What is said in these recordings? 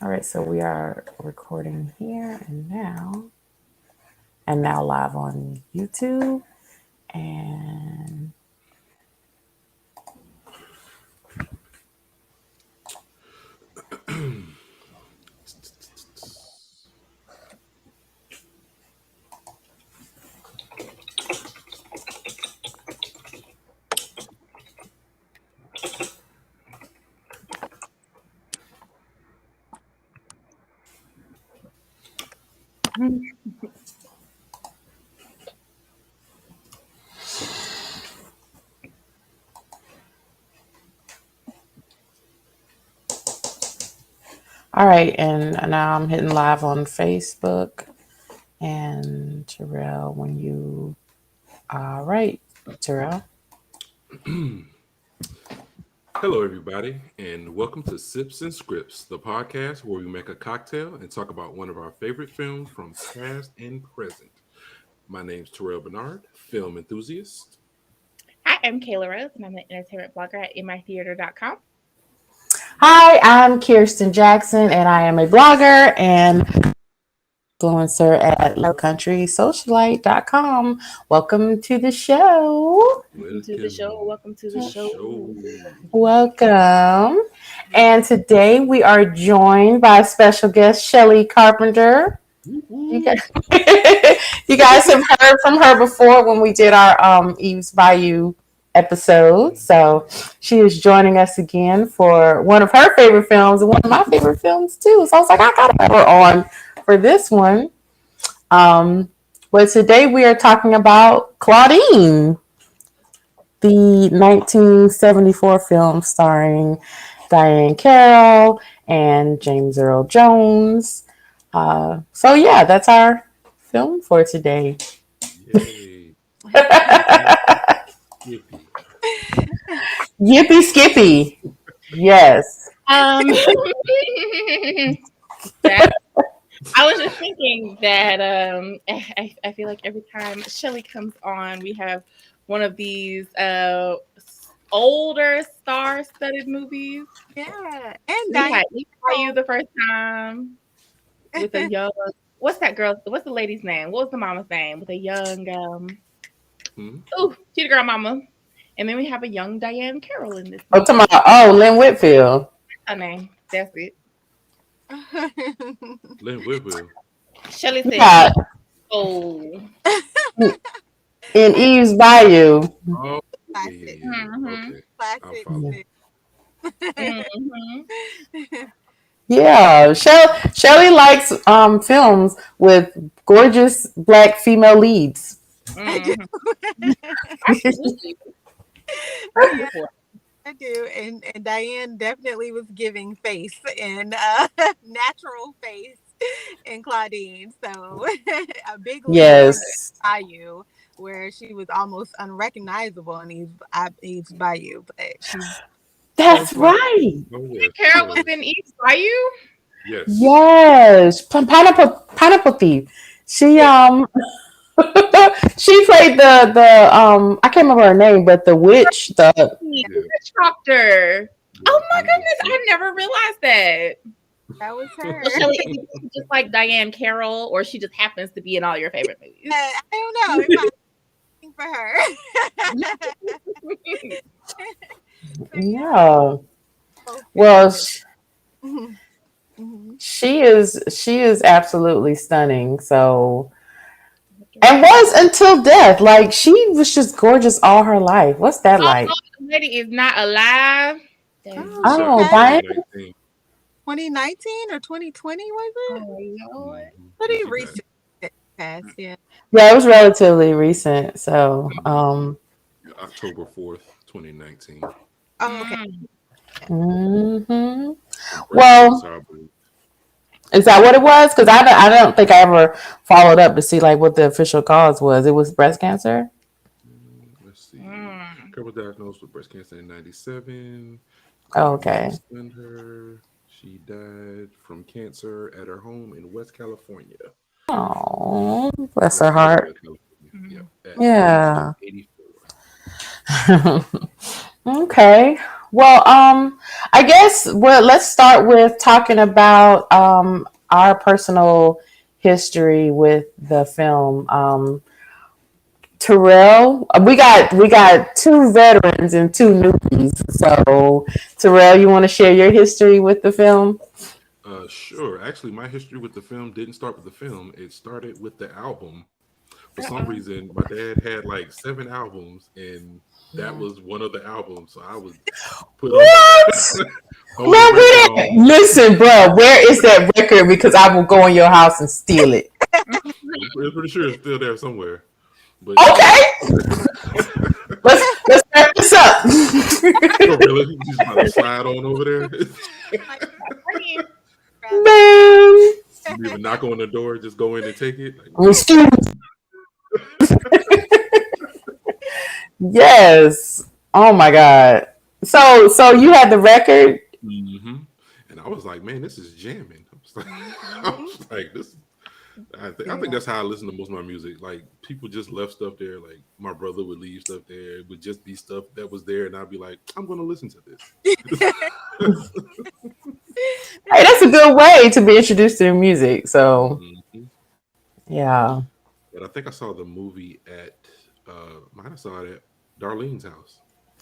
All right, so we are recording here and now live on YouTube. And all right, and now I'm hitting live on Facebook. And Terrell, when you all right, Terrell. Hello, everybody, and welcome to Sips and Scripts, the podcast where we make a cocktail and talk about one of our favorite films from past and present. My name's Terrell Bernard, film enthusiast. Hi, I'm Kayla Rose, and I'm the entertainment blogger at imytheater.com. Hi, I'm Kirsten Jackson, and I am a blogger and influencer at lowcountrysocialite.com. Welcome to the show. Welcome to the show. Welcome to the show. Welcome. And today we are joined by special guest Shelly Carpenter. You guys, you guys have heard from her before when we did our Eve's Bayou episode. So she is joining us again for one of her favorite films and one of my favorite films too. So I was like, I gotta have her on for this one. But today we are talking about Claudine, the 1974 film starring Diahann Carroll and James Earl Jones. So yeah, that's our film for today. Yay. Yippee Skippy. Yes. I was just thinking that I feel like every time Shelly comes on, we have one of these older star-studded movies. Yeah, and We had you the first time with a young. What's that girl? What's the lady's name? What was the mama's name? With a young she's the girl mama. And then we have a young Diahann Carroll in this movie. Lynn Whitfield. Her name. That's it. Lynn Whitfield. Shelly said, Yeah. "Oh, In Eve's Bayou. Oh, classic. Okay. Classic. Yeah, Shelly likes films with gorgeous black female leads. absolutely." I do, and Diane definitely was giving face and natural face in Claudine. So a big Yes. Bayou, where she was almost unrecognizable in Eve's Bayou, but she's That's right. Oh, yeah. Carol was in East Bayou. Yes. Yes. Pineapple Thief. She she played the I can't remember her name, but the witch, the Witch doctor. Oh my goodness, I never realized that. that was her. So Shelly, is she just like Diahann Carroll, or she just happens to be in all your favorite movies? I don't know. It might be for her. yeah. Well, she is absolutely stunning. So, and was until death. Like she was just gorgeous all her life. What's that like? The lady is not alive. Oh, Diane. 2019 or 2020 was it? Pretty recent. Past, yeah. Yeah, it was relatively recent. So, October 4th, 2019. Oh, okay. mm-hmm. Well, is that what it was? Because I don't think I ever followed up to see like what the official cause was. It was breast cancer. Let's see. Carroll diagnosed with breast cancer in 97. Oh, okay. She died from cancer at her home in West California. Oh, bless her heart. Yep, Yeah. 84. Okay. Well, I guess let's start with talking about our personal history with the film. Terrell, we got two veterans and two newbies. So, Terrell, you want to share your history with the film? Sure. Actually, my history with the film didn't start with the film. It started with the album. For some reason, my dad had like 7 albums, and that was one of the albums. So I was put on. What? on Man, the record on. listen, bro. Where is that record? Because I will go in your house and steal it. I'm pretty sure it's still there somewhere. But Okay. let's wrap this up. oh, really? You just about to slide on over there. Man. You even knock on the door, just go in and take it. Excuse. Yes. Oh my God. So you had the record? Mm-hmm. And I was like, man, this is jamming. I was like, this. I think that's how I listen to most of my music. Like people just left stuff there. Like my brother would leave stuff there. It would just be stuff that was there, and I'd be like, I'm going to listen to this. Hey, that's a good way to be introduced to music. So, yeah. But I think I saw the movie at might have saw it at Darlene's house.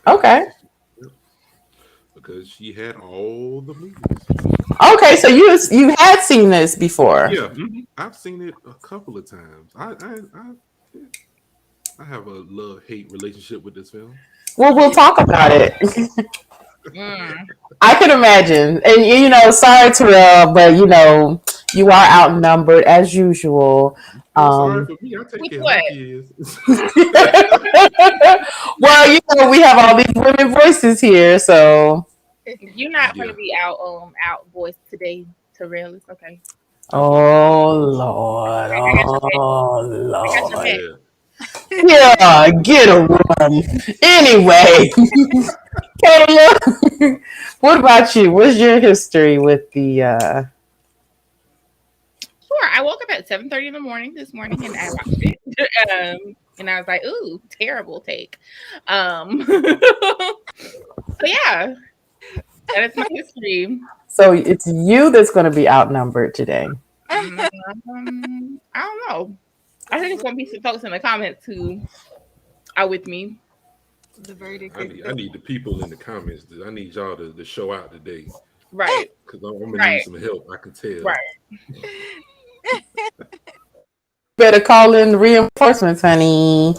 Okay. Because she had all the movies. Okay, so you had seen this before. Yeah, I've seen it a couple of times. I have a love-hate relationship with this film. Well, we'll talk about it. I can imagine. And sorry Terrell, but you are outnumbered as usual. Sorry for me, I take care of my kids. Well, we have all these women voices here, so you're not going to be out voiced today, Terrell. It's okay. Oh Lord. Yeah, get a room. Anyway, Kayla, what about you? What's your history with the? Sure. I woke up at 7:30 in the morning this morning, and I watched it. And I was like, "Ooh, terrible take." So yeah, that is my history. So it's you that's going to be outnumbered today. I don't know. I think it's going to be some folks in the comments who are with me. The verdict. I need the people in the comments. I need y'all to show out today. Right. Because I'm going to need some help. I can tell. Right. Better call in the reinforcements, honey.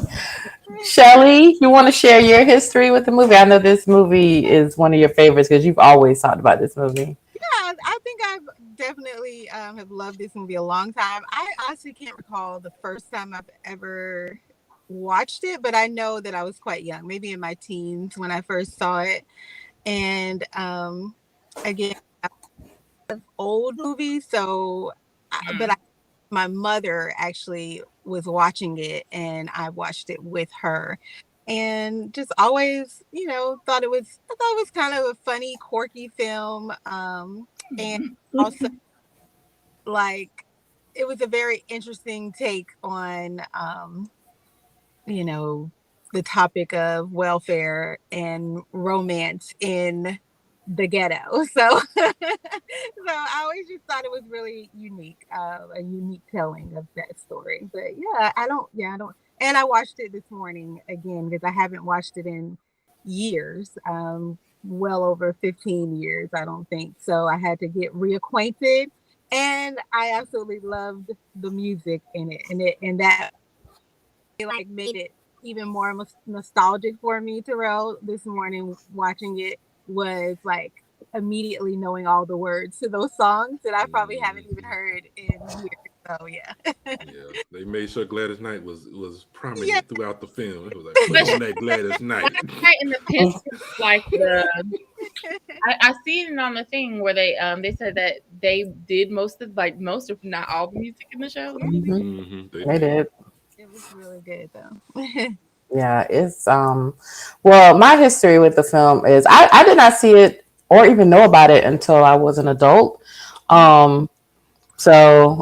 Shelly, you want to share your history with the movie? I know this movie is one of your favorites because you've always talked about this movie. Yeah, I think I've definitely have loved this movie a long time. I honestly can't recall the first time I've ever watched it, but I know that I was quite young, maybe in my teens when I first saw it. And again, old movie, so but my mother actually was watching it, and I watched it with her, and just always, thought it was kind of a funny, quirky film, and also like it was a very interesting take on, the topic of welfare and romance in the ghetto. So I always just thought it was really unique, a unique telling of that story. But yeah, I don't, and I watched it this morning again because I haven't watched it in years, well over 15 years, I don't think. So I had to get reacquainted, and I absolutely loved the music in it, and that like made it even more nostalgic for me. Terrell, this morning watching it was like immediately knowing all the words to those songs that I probably haven't even heard in years. So yeah. They made sure Gladys Knight was prominent throughout the film. It was like, put on that Gladys Knight. In the picture, like I seen it on the thing where they said that they did most if not all the music in the show. They did. It was really good though. Yeah, it's well, my history with the film is I did not see it or even know about it until I was an adult. So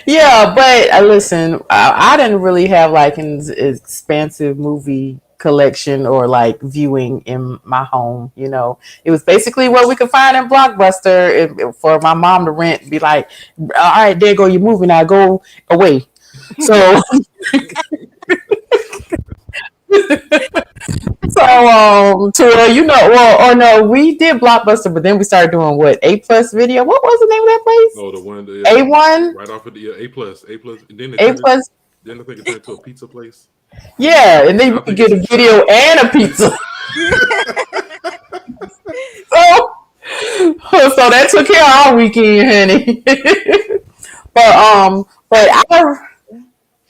yeah, but listen, I didn't really have like an expansive movie collection or like viewing in my home. You know, it was basically what we could find in Blockbuster for my mom to rent. Be like, all right, there go your movie now, go away. So. So, Terrell, you know, well, or no, we did Blockbuster, but then we started doing what A+ Video. What was the name of that place? Oh, the one A1, right off of the A+. And then A+. Then I think it turned to a pizza place. Yeah, and then you could get a video and a pizza. so that took care of our weekend, honey. but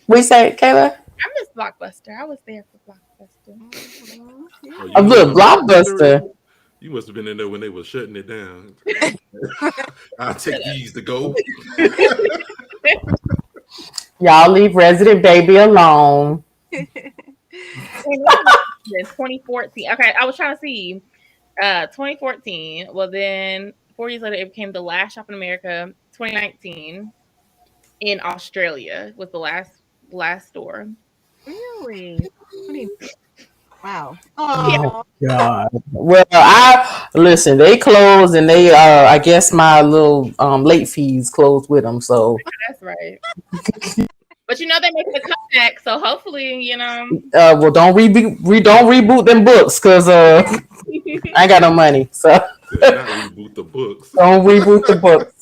we say, Kayla. I miss Blockbuster. I was there for Blockbuster. Oh, Look, Blockbuster. You must have been in there when they were shutting it down. I'll take these to go. Y'all leave Resident Baby alone. 2014. Okay, I was trying to see. 2014. Well, then 4 years later, it became the last shop in America. 2019 in Australia was the last store. Really? Wow. Oh God. Well, I listen. They closed, and they I guess my little late fees closed with them. So that's right. But you know they make the comeback, so hopefully well, don't reboot them books because I ain't got no money. So not reboot the books. Don't reboot the books.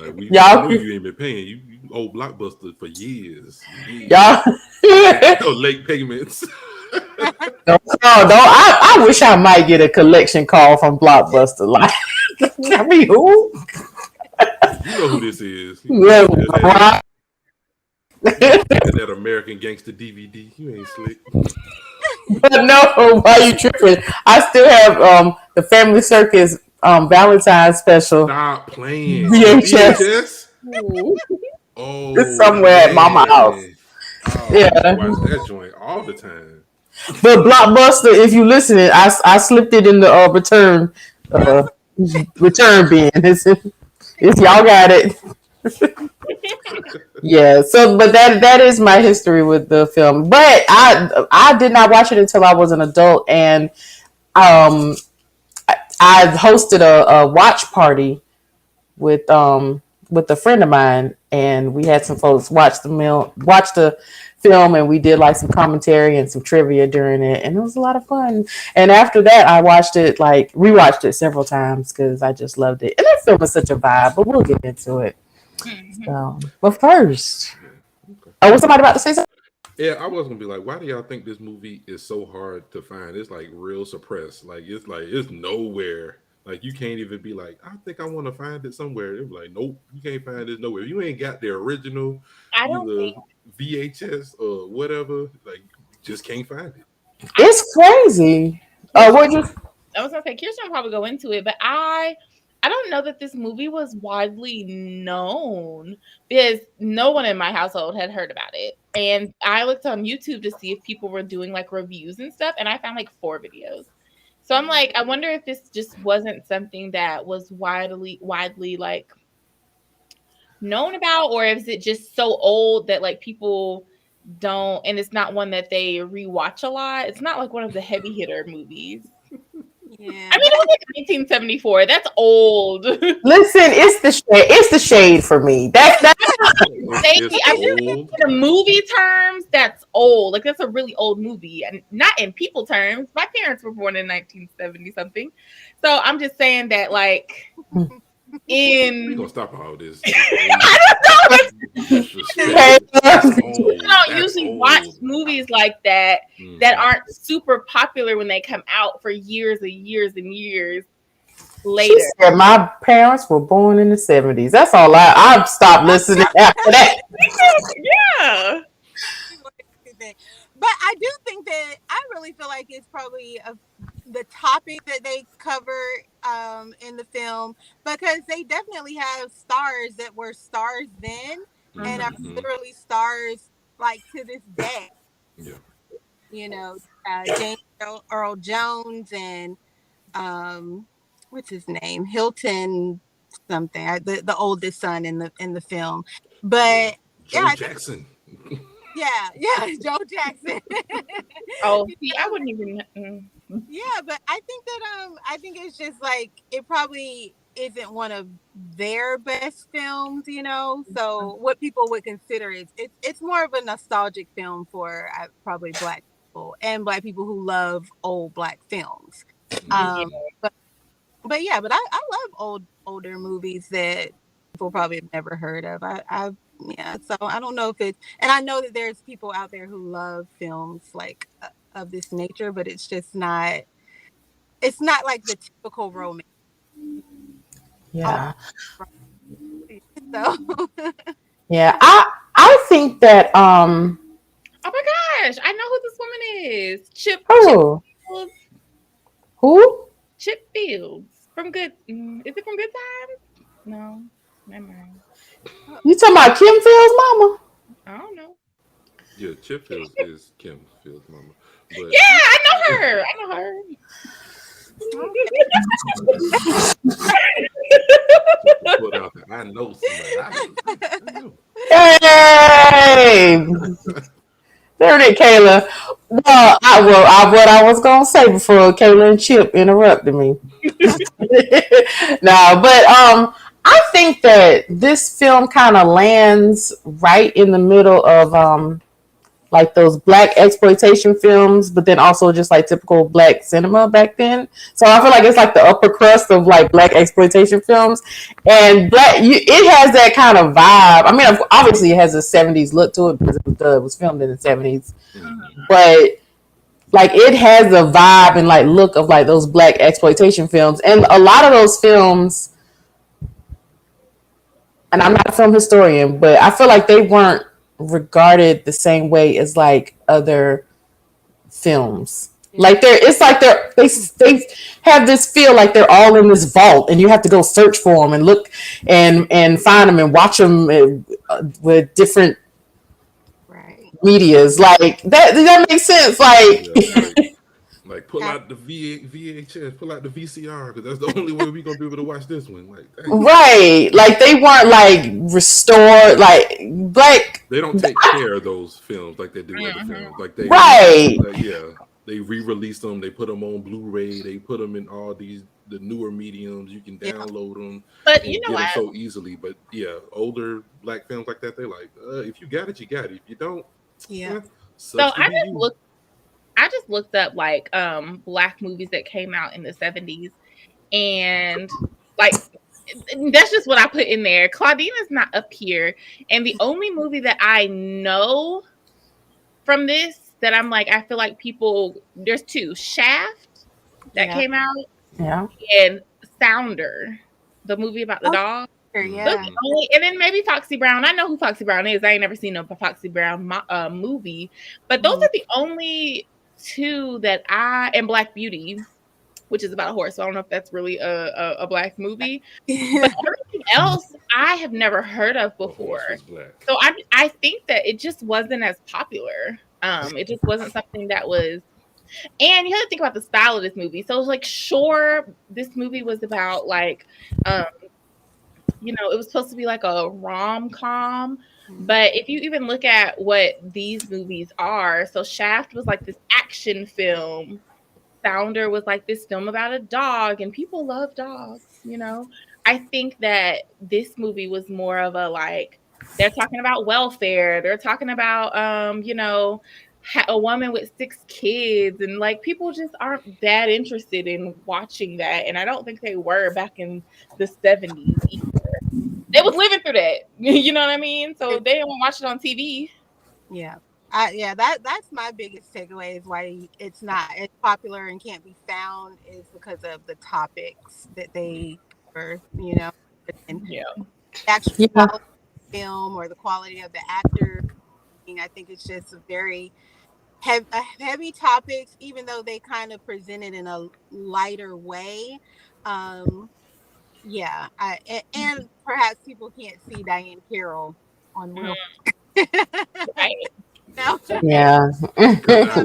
Like Y'all, you ain't been paying. You owe Blockbuster for years. Y'all, no late payments. I wish I might get a collection call from Blockbuster. Like, I mean, who? You know who this is? Yeah, that American Gangster DVD. You ain't slick. But no, why you tripping? I still have the Family Circus Valentine's special. Stop playing. VHS. Oh, it's somewhere at Mama's house. Oh, yeah, I watch that joint all the time. But Blockbuster, if you listening, I slipped it in the return bin. If y'all got it. Yeah, so but that is my history with the film. But I did not watch it until I was an adult, and I hosted a watch party with a friend of mine, and we had some folks watch the film, and we did like some commentary and some trivia during it, and it was a lot of fun. And after that, I rewatched it several times because I just loved it. And that film is such a vibe, but we'll get into it. But first, was somebody about to say something? Yeah, I was gonna be like, why do y'all think this movie is so hard to find? It's like real suppressed. It's nowhere. Like you can't even be like, I think I want to find it somewhere. It's like, nope, you can't find it nowhere. You ain't got the original VHS or whatever. Like, just can't find it. It's crazy. I was gonna say Kirsten will probably go into it, but I don't know that this movie was widely known because no one in my household had heard about it. And I looked on YouTube to see if people were doing like reviews and stuff, and I found like 4 videos. So I'm like, I wonder if this just wasn't something that was widely like known about, or is it just so old that like people don't, and it's not one that they rewatch a lot. It's not like one of the heavy hitter movies. Yeah. I mean, it was like 1974. That's old. Listen, it's the shade for me. That's I just think in movie terms, that's old. Like that's a really old movie, and not in people terms. My parents were born in 1970 something, so I'm just saying that like we're gonna stop all this. I don't usually watch movies like that that aren't super popular when they come out for years and years and years later. She said my parents were born in the 70s. That's all I've stopped listening after that. Yeah. But I do think that I really feel like it's probably the topic that they cover in the film, because they definitely have stars that were stars then and are literally stars like to this day. Yeah. You know, James Earl Jones and what's his name? Hilton something. The oldest son in the film. But Joe Jackson. Joe Jackson. Oh, see, I wouldn't even. Yeah, but I think that I think it's just like it probably isn't one of their best films, you know. So what people would consider is it's more of a nostalgic film for probably Black people and Black people who love old Black films. Yeah. But I love older movies that people probably have never heard of. So I don't know if it's, and I know that there's people out there who love films like of this nature, but it's just not. It's not like the typical romance. Yeah. So Yeah. I think that Oh my gosh, I know who this woman is. Chip who? Fields. Who? Chip Fields from Good. Is it from Good Times? No, never mind. You talking about Kim Phil's mama? I don't know. Yeah, Chip Fields is Kim Fields' mama. But Yeah, I know her. I know her. put out there, I know somebody. I know. Hey, there it is, Kayla. Well, what I was gonna say before Kayla and Chip interrupted me. No, but I think that this film kind of lands right in the middle of like those Black exploitation films, but then also just like typical Black cinema back then. So I feel like it's like the upper crust of like Black exploitation films, and it has that kind of vibe. I mean, obviously it has a '70s look to it because it was filmed in the '70s, but like it has a vibe and like look of like those Black exploitation films, and a lot of those films. And I'm not a film historian, but I feel like they weren't regarded the same way as like other films. Like they have this feel like they're all in this vault, and you have to go search for them and look and find them and watch them with different medias. Like that. Does that make sense? Like pull out the VHS, pull out the VCR, because that's the only way we're gonna be able to watch this one. Like right, like they weren't like restored, like Black. They don't take care of those films like they do other films. Like they they re-release them, they put them on Blu-ray, they put them in all the newer mediums. You can download them, but you know get what? them so easily. But yeah, older Black films like that, they're like, if you got it, you got it. If you don't, So I just looked up like Black movies that came out in the 70s, and like that's just what I put in there. Claudine is not up here, and the only movie that I know from this that I'm like, I feel like there's two: Shaft that came out, and Sounder, the movie about the dog. And then maybe Foxy Brown. I know who Foxy Brown is. I ain't never seen a Foxy Brown movie, but those are the only two that and Black Beauty, which is about a horse. So I don't know if that's really a Black movie, but everything else I have never heard of before. So I think that it just wasn't as popular. It just wasn't something that was. And you have to think about the style of this movie. So it's like, sure, this movie was about like, it was supposed to be like a rom-com, but if you even look at what these movies are, so Shaft was like this action film, Sounder was like this film about a dog, and people love dogs, I think that this movie was more of a like, they're talking about welfare, they're talking about a woman with 6 kids, and like people just aren't that interested in watching that, and I don't think they were back in the 70s either. They was living through that, you know what I mean? So they didn't want to watch it on TV. That's my biggest takeaway is why it's not as popular and can't be found is because of the topics that they were, and actual quality of the film or the quality of the actor. I think it's just a very heavy topics, even though they kind of present it in a lighter way. And perhaps people can't see Diahann Carroll on real. Right. No. Yeah.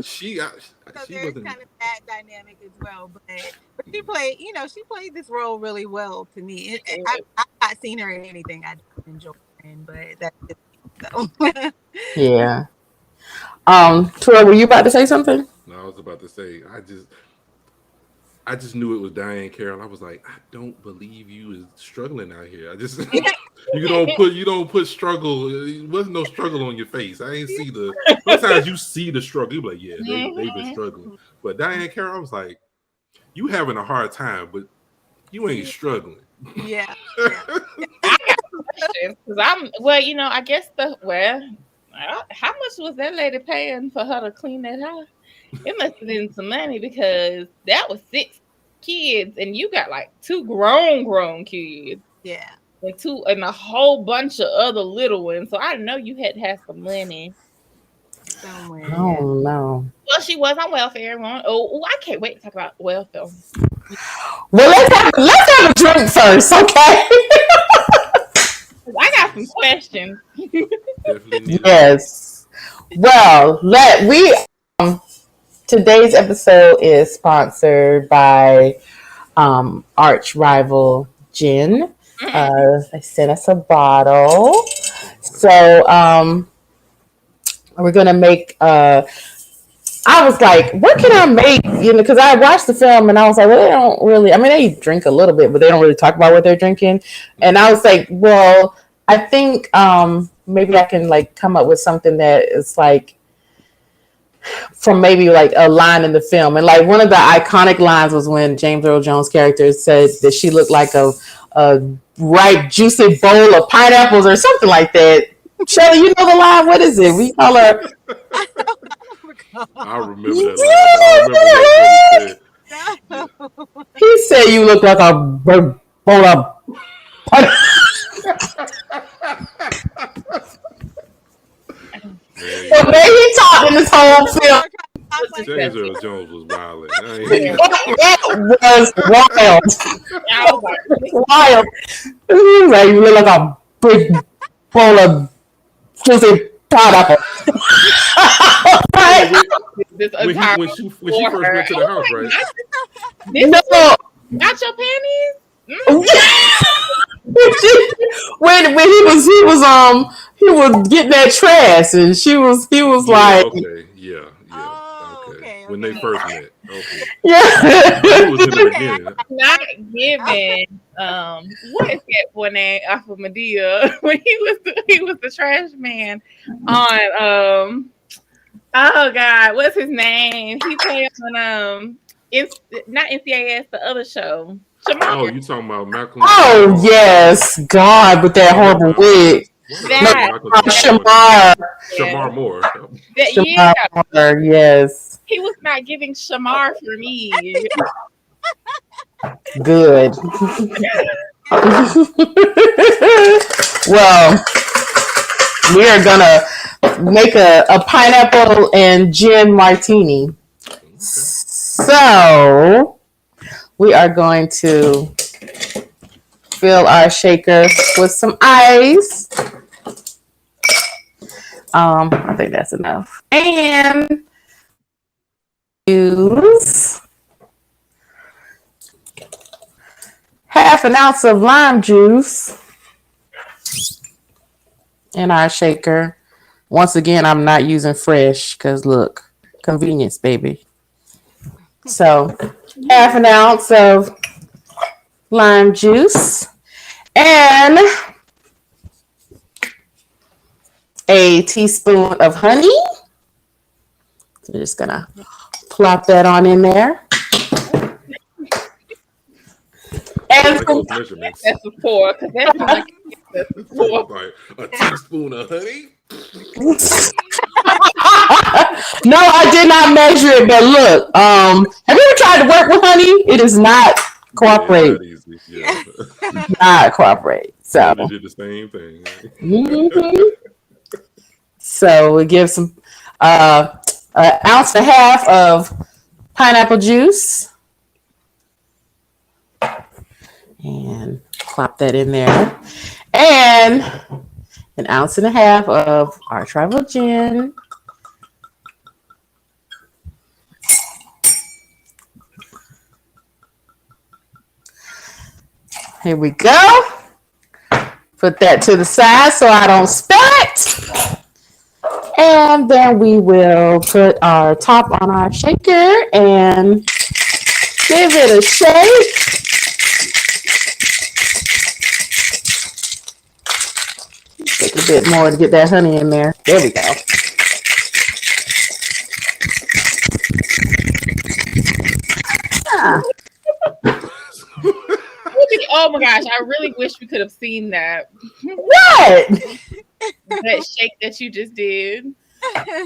She there's kind of that dynamic as well, but she played this role really well to me. I've not seen her in anything I enjoy, but that's just so. Yeah. Tori, were you about to say something? No, I was about to say, I just knew it was Diahann Carroll. I was like, I don't believe you is struggling out here. I just you don't put struggle. There wasn't no struggle on your face. I ain't see the. Sometimes you see the struggle. You be like, yeah, they've been struggling. But Diahann Carroll, I was like, you having a hard time, but you ain't struggling. Yeah. Because I guess how much was that lady paying for her to clean that house? It must have been some money because that was 6 kids and you got like 2 grown kids. Yeah. And a whole bunch of other little ones. So I know you had to have some money somewhere. Oh no. Well, she was on welfare. I can't wait to talk about welfare. Well, let's have a drink first, okay? I got some questions. Yes. Well, today's episode is sponsored by Arch Rival Gin. They sent us a bottle. So we're gonna make I was like, what can I make? Because I watched the film and I was like, well, they don't really, they drink a little bit, but they don't really talk about what they're drinking. And I was like, well, I think maybe I can like come up with something that is like from maybe like a line in the film. And like one of the iconic lines was when James Earl Jones' character said that she looked like a ripe, juicy bowl of pineapples or something like that. Shelly, you know the line? What is it? We call her. I remember that line. He said you look like a bowl of pineapples. So maybe he talked in this whole film. James Earl Jones was wild. It was wild. Like, you look like a big bowl of juicy pineapple. Right? When she first went to the house, right? Not your panties? when he was getting that trash and he was like, okay, yeah. Okay. When they first met, okay. Yeah. He was in the beginning. Not given. What is that boy name off of Medea when he was the trash man on oh God, what's his name? He played on not NCIS, the other show. Shamar. Oh, you talking about Malcolm? Oh yes, God, with that horrible wig. Shamar Moore. Shamar Moore, yes. He was not giving Shamar for me. Good. Well, we are gonna make a pineapple and gin martini. So we are going to fill our shaker with some ice. I think that's enough. And use half an ounce of lime juice in our shaker. Once again, I'm not using fresh because look, convenience, baby. So half an ounce of lime juice and a teaspoon of honey. So we're just gonna plop that on in there. And That's a pour, because that's like a teaspoon of honey. No, I did not measure it, but look, have you ever tried to work with honey? It does not cooperate. Yeah. Not cooperate. So they did the same thing. Mm-hmm. So we give some an ounce and a half of pineapple juice and plop that in there, and an ounce and a half of our tribal gin. Here we go. Put that to the side so I don't spill it. And then we will put our top on our shaker and give it a shake. Take a bit more to get that honey in there. There we go. Ah. Oh my gosh, I really wish we could have seen that. What? That shake that you just did. You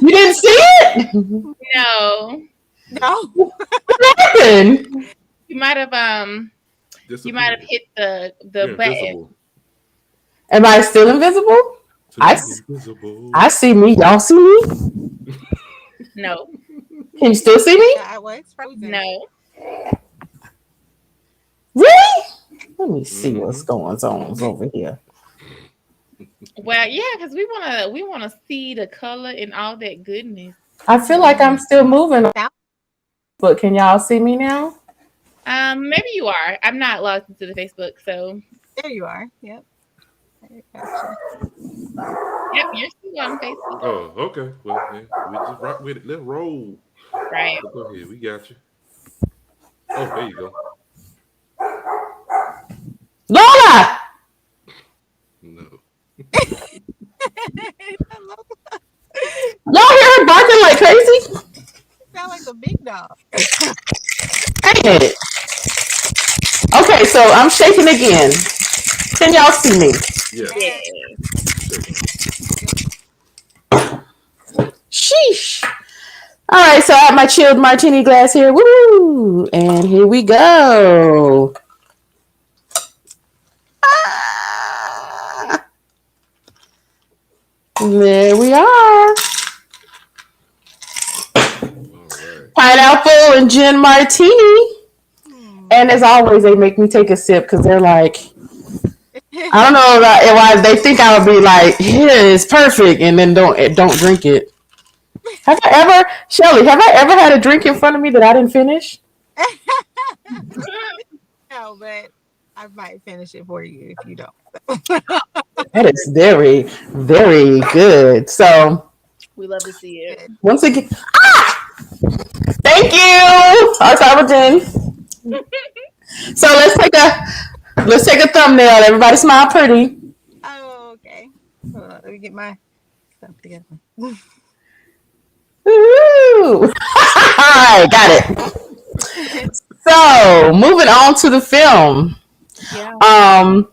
didn't see it? No. What happened? You might have hit the button. Invisible. Am I still invisible? Invisible. I see me. Y'all see me? No. Can you still see me? I was frozen. No. Really? Let me see what's going on over here. Well, yeah, because we wanna see the color and all that goodness. I feel like I'm still moving, but can y'all see me now? Maybe you are. I'm not logged into the Facebook, so There you are. Yep. Gotcha. yep, you're still on Facebook. Oh, okay. Well, yeah, we just rock with it. Let's roll. Right. So go ahead. We got you. Oh, there you go. Lola! No. Y'all hear her barking like crazy? Sound like a big dog. Dang it. Okay, so I'm shaking again. Can y'all see me? Yeah. Sheesh. All right, so I have my chilled martini glass here. Woo! And here we go. Ah. There we are. All right. Pineapple and gin martini. And as always, they make me take a sip because they're like, I don't know about why they think I would be like, yeah, it's perfect, and then don't drink it. Have I ever had a drink in front of me that I didn't finish? No, but I might finish it for you if you don't. That is very, very good. So We love to see it. once again, thank you, our Carpenter. So let's take a thumbnail. Everybody smile pretty. Oh, okay. Hold on, let me get my stuff together. Woo! All right, got it. So moving on to the film. Yeah. All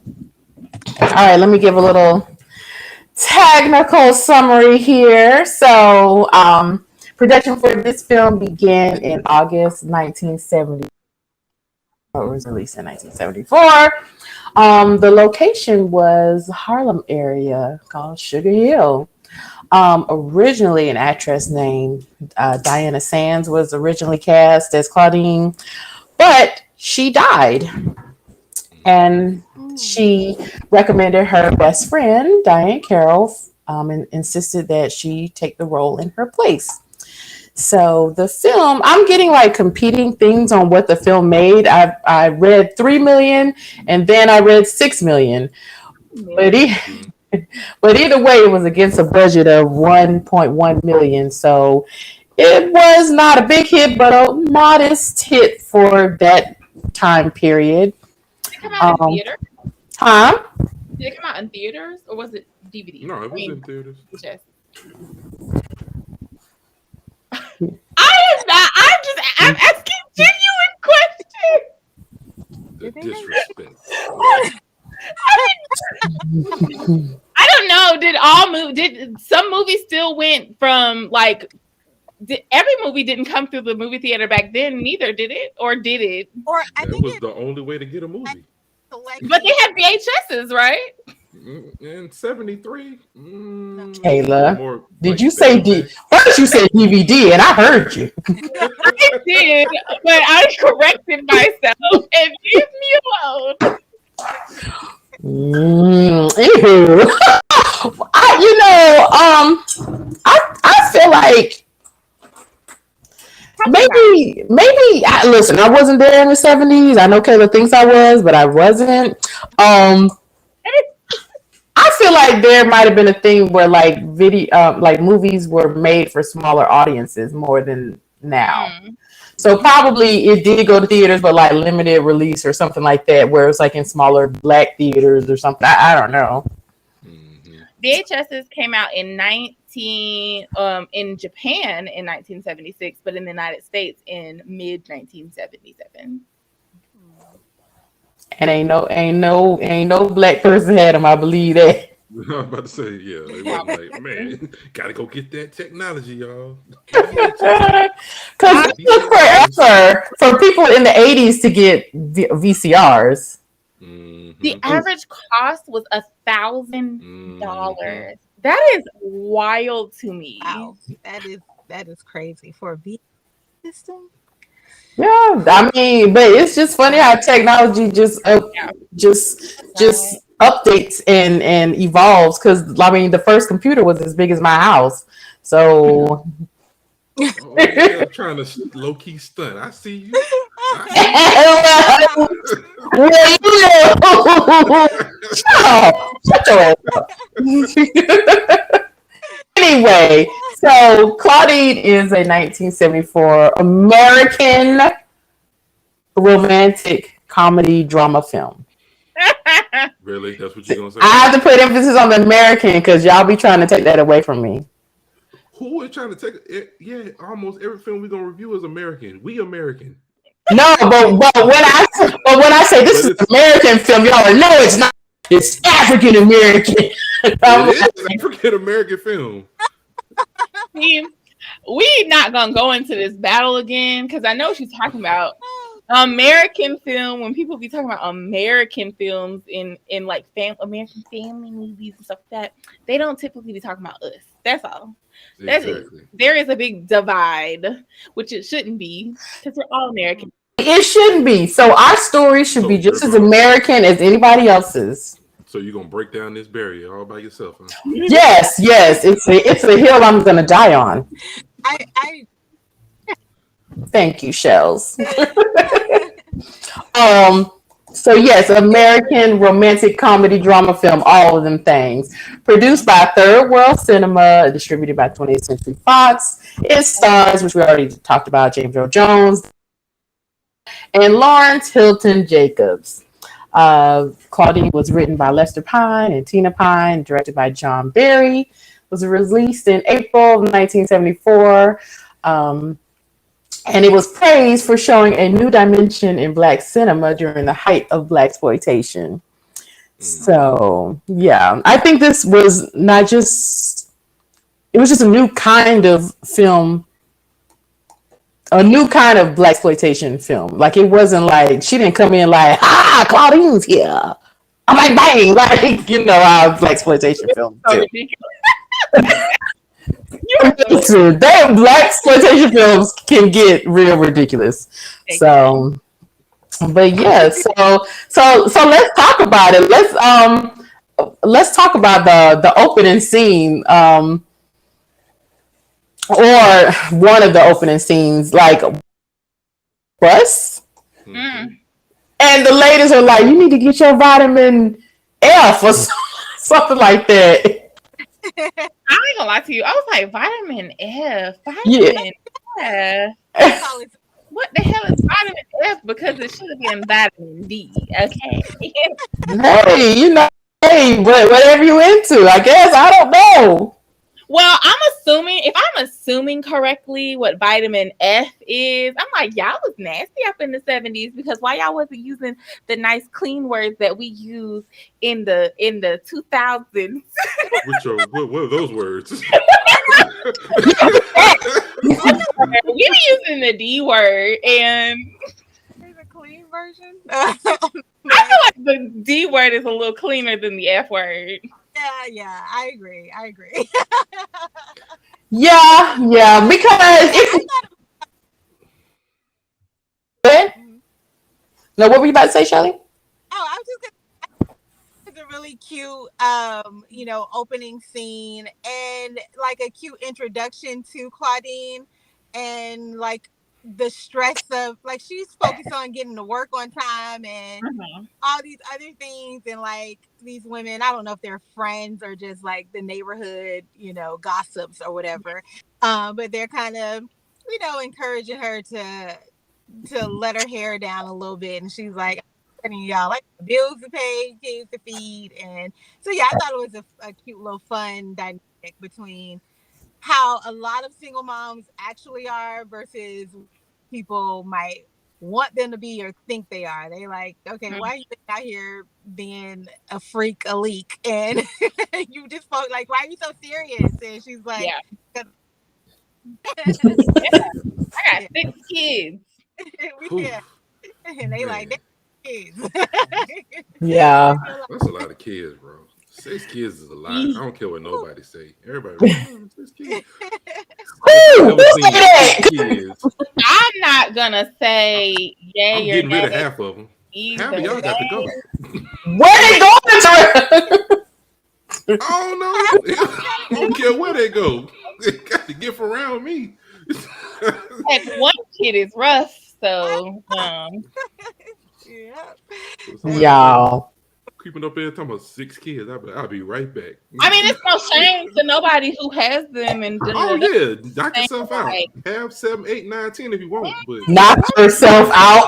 right, let me give a little technical summary here. So, production for this film began in August 1970. It was released in 1974. The location was Harlem area called Sugar Hill. Originally, an actress named Diana Sands was originally cast as Claudine, but she died. And she recommended her best friend, Diahann Carroll, and insisted that she take the role in her place. So the film, I'm getting like competing things on what the film made. I read 3 million and then I read 6 million. But either way, it was against a budget of 1.1 million. So it was not a big hit, but a modest hit for that time period. Did it come out in theater? Huh? Did it come out in theaters or was it DVD? No, it was in theaters. Yes. I'm asking genuine questions. The disrespect. I don't know. Did some movies still went from like? Every movie didn't come through the movie theater back then, neither did it, or did it? Or I That think was the only way to get a movie. But they had VHSs, right? In 73. Kayla, did you say first you said DVD and I heard you. I did, but I corrected myself and leave me alone. Anywho, I feel like maybe listen, I wasn't there in the 70s. I know Kayla thinks I was, but I wasn't. I I feel like there might have been a thing where like like movies were made for smaller audiences more than now. So probably it did go to theaters, but like limited release or something like that, where it's like in smaller black theaters or something. I don't know. VHSs came out in in Japan in 1976, but in the United States in mid 1977. And ain't no black person had them. I believe that. I was about to say, yeah. They wasn't like, man, gotta go get that technology, y'all. Because it took forever for people in the 80s to get VCRs. The average cost was $1,000. That is wild to me. Wow, that is crazy for a V system. Yeah, I mean, but it's just funny how technology just updates and evolves. Because I mean, the first computer was as big as my house, so. Yeah, trying to low key stunt. I see you. Shut your up. Anyway, so Claudine is a 1974 American romantic comedy drama film. Really? That's what you're gonna say? I have to put emphasis on the American because y'all be trying to take that away from me. Who is trying to take it? Yeah, almost every film we're gonna review is American. We American. No, but when I say this is an American film, y'all know it's not. It's African American. It is an African American film. We not gonna go into this battle again because I know what she's talking about. American film. When people be talking about American films in like American family movies and stuff like that, they don't typically be talking about us. That's all. Exactly. There is a big divide, which it shouldn't be because we're all American. It shouldn't be. So our story should be just as American as anybody else's. So you're gonna break down this barrier all by yourself, huh? Yes. It's a hill I'm gonna die on. I Thank you, Shells. So yes, American romantic comedy drama film, all of them things. Produced by Third World Cinema, distributed by 20th Century Fox. It stars, which we already talked about, James Earl Jones and Lawrence Hilton-Jacobs. Claudine was written by Lester Pine and Tina Pine, directed by John Barry. Was released in April of 1974. And it was praised for showing a new dimension in Black cinema during the height of Blaxploitation. So, yeah, I think this was not just, it was just a new kind of film, a new kind of Blaxploitation film. Like, it wasn't like, she didn't come in like, Claudine's here. I'm like, bang, like, you know how Blaxploitation films do. Damn, Blaxploitation films can get real ridiculous. So, but yeah, so let's talk about it. Let's talk about the opening scene, or one of the opening scenes, like bus, and the ladies are like, "You need to get your vitamin F or something like that." I ain't gonna lie to you. I was like, vitamin F. Vitamin F. What the hell is vitamin F? Because it should have been vitamin D. Okay. Hey, you know, whatever you into, I guess. I don't know. Well, if I'm assuming correctly what vitamin F is, I'm like, y'all was nasty up in the 70s because why y'all wasn't using the nice clean words that we use in the 2000s? What are those words? We be using the D word, and there's a clean version. I feel like the D word is a little cleaner than the F word. Yeah, I agree. Yeah, because no, what were you about to say, Shelly? Oh, I was just gonna. It's a really cute, opening scene and like a cute introduction to Claudine, and like the stress of like she's focused on getting to work on time and all these other things, and like these women, I don't know if they're friends or just like the neighborhood, gossips or whatever, but they're kind of encouraging her to let her hair down a little bit, and she's like, y'all like bills to pay, kids to feed. And so I thought it was a cute little fun dynamic between how a lot of single moms actually are versus people might want them to be or think they are. They like, okay, why are you out here being a freak, a leak, and you just like, why are you so serious? And she's like, I got 6 kids. And they like kids. Yeah, that's a lot of kids, bro. 6 kids is a lot. I don't care what nobody say. Everybody, 6 kids. Kids. I'm not gonna say yay. I'm getting rid of half of them. Half of y'all got to go. Where they going? I don't know. I don't care where they go. They got to get around me. Like one kid is rough, so y'all creeping up there talking about 6 kids. I'll be right back. I mean, it's no shame to nobody who has them and knock yourself out. Have 7, 8, 9, 10 if you want, but knock yourself out.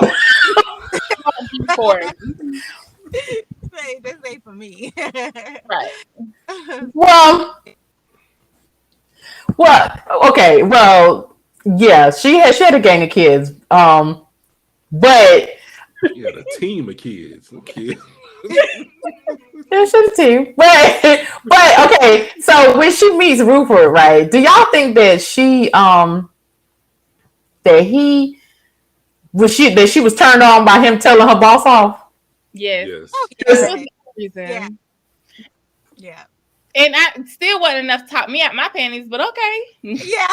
This ain't for me. Right. Well, okay. Well, yeah, she had a gang of kids. But you had a team of kids. Okay. Yeah, she's a team. But okay. So when she meets Rupert, right? Do y'all think that she was turned on by him telling her boss off? Yes. Yeah. And I still wasn't enough to top me out my panties, but okay. Yeah.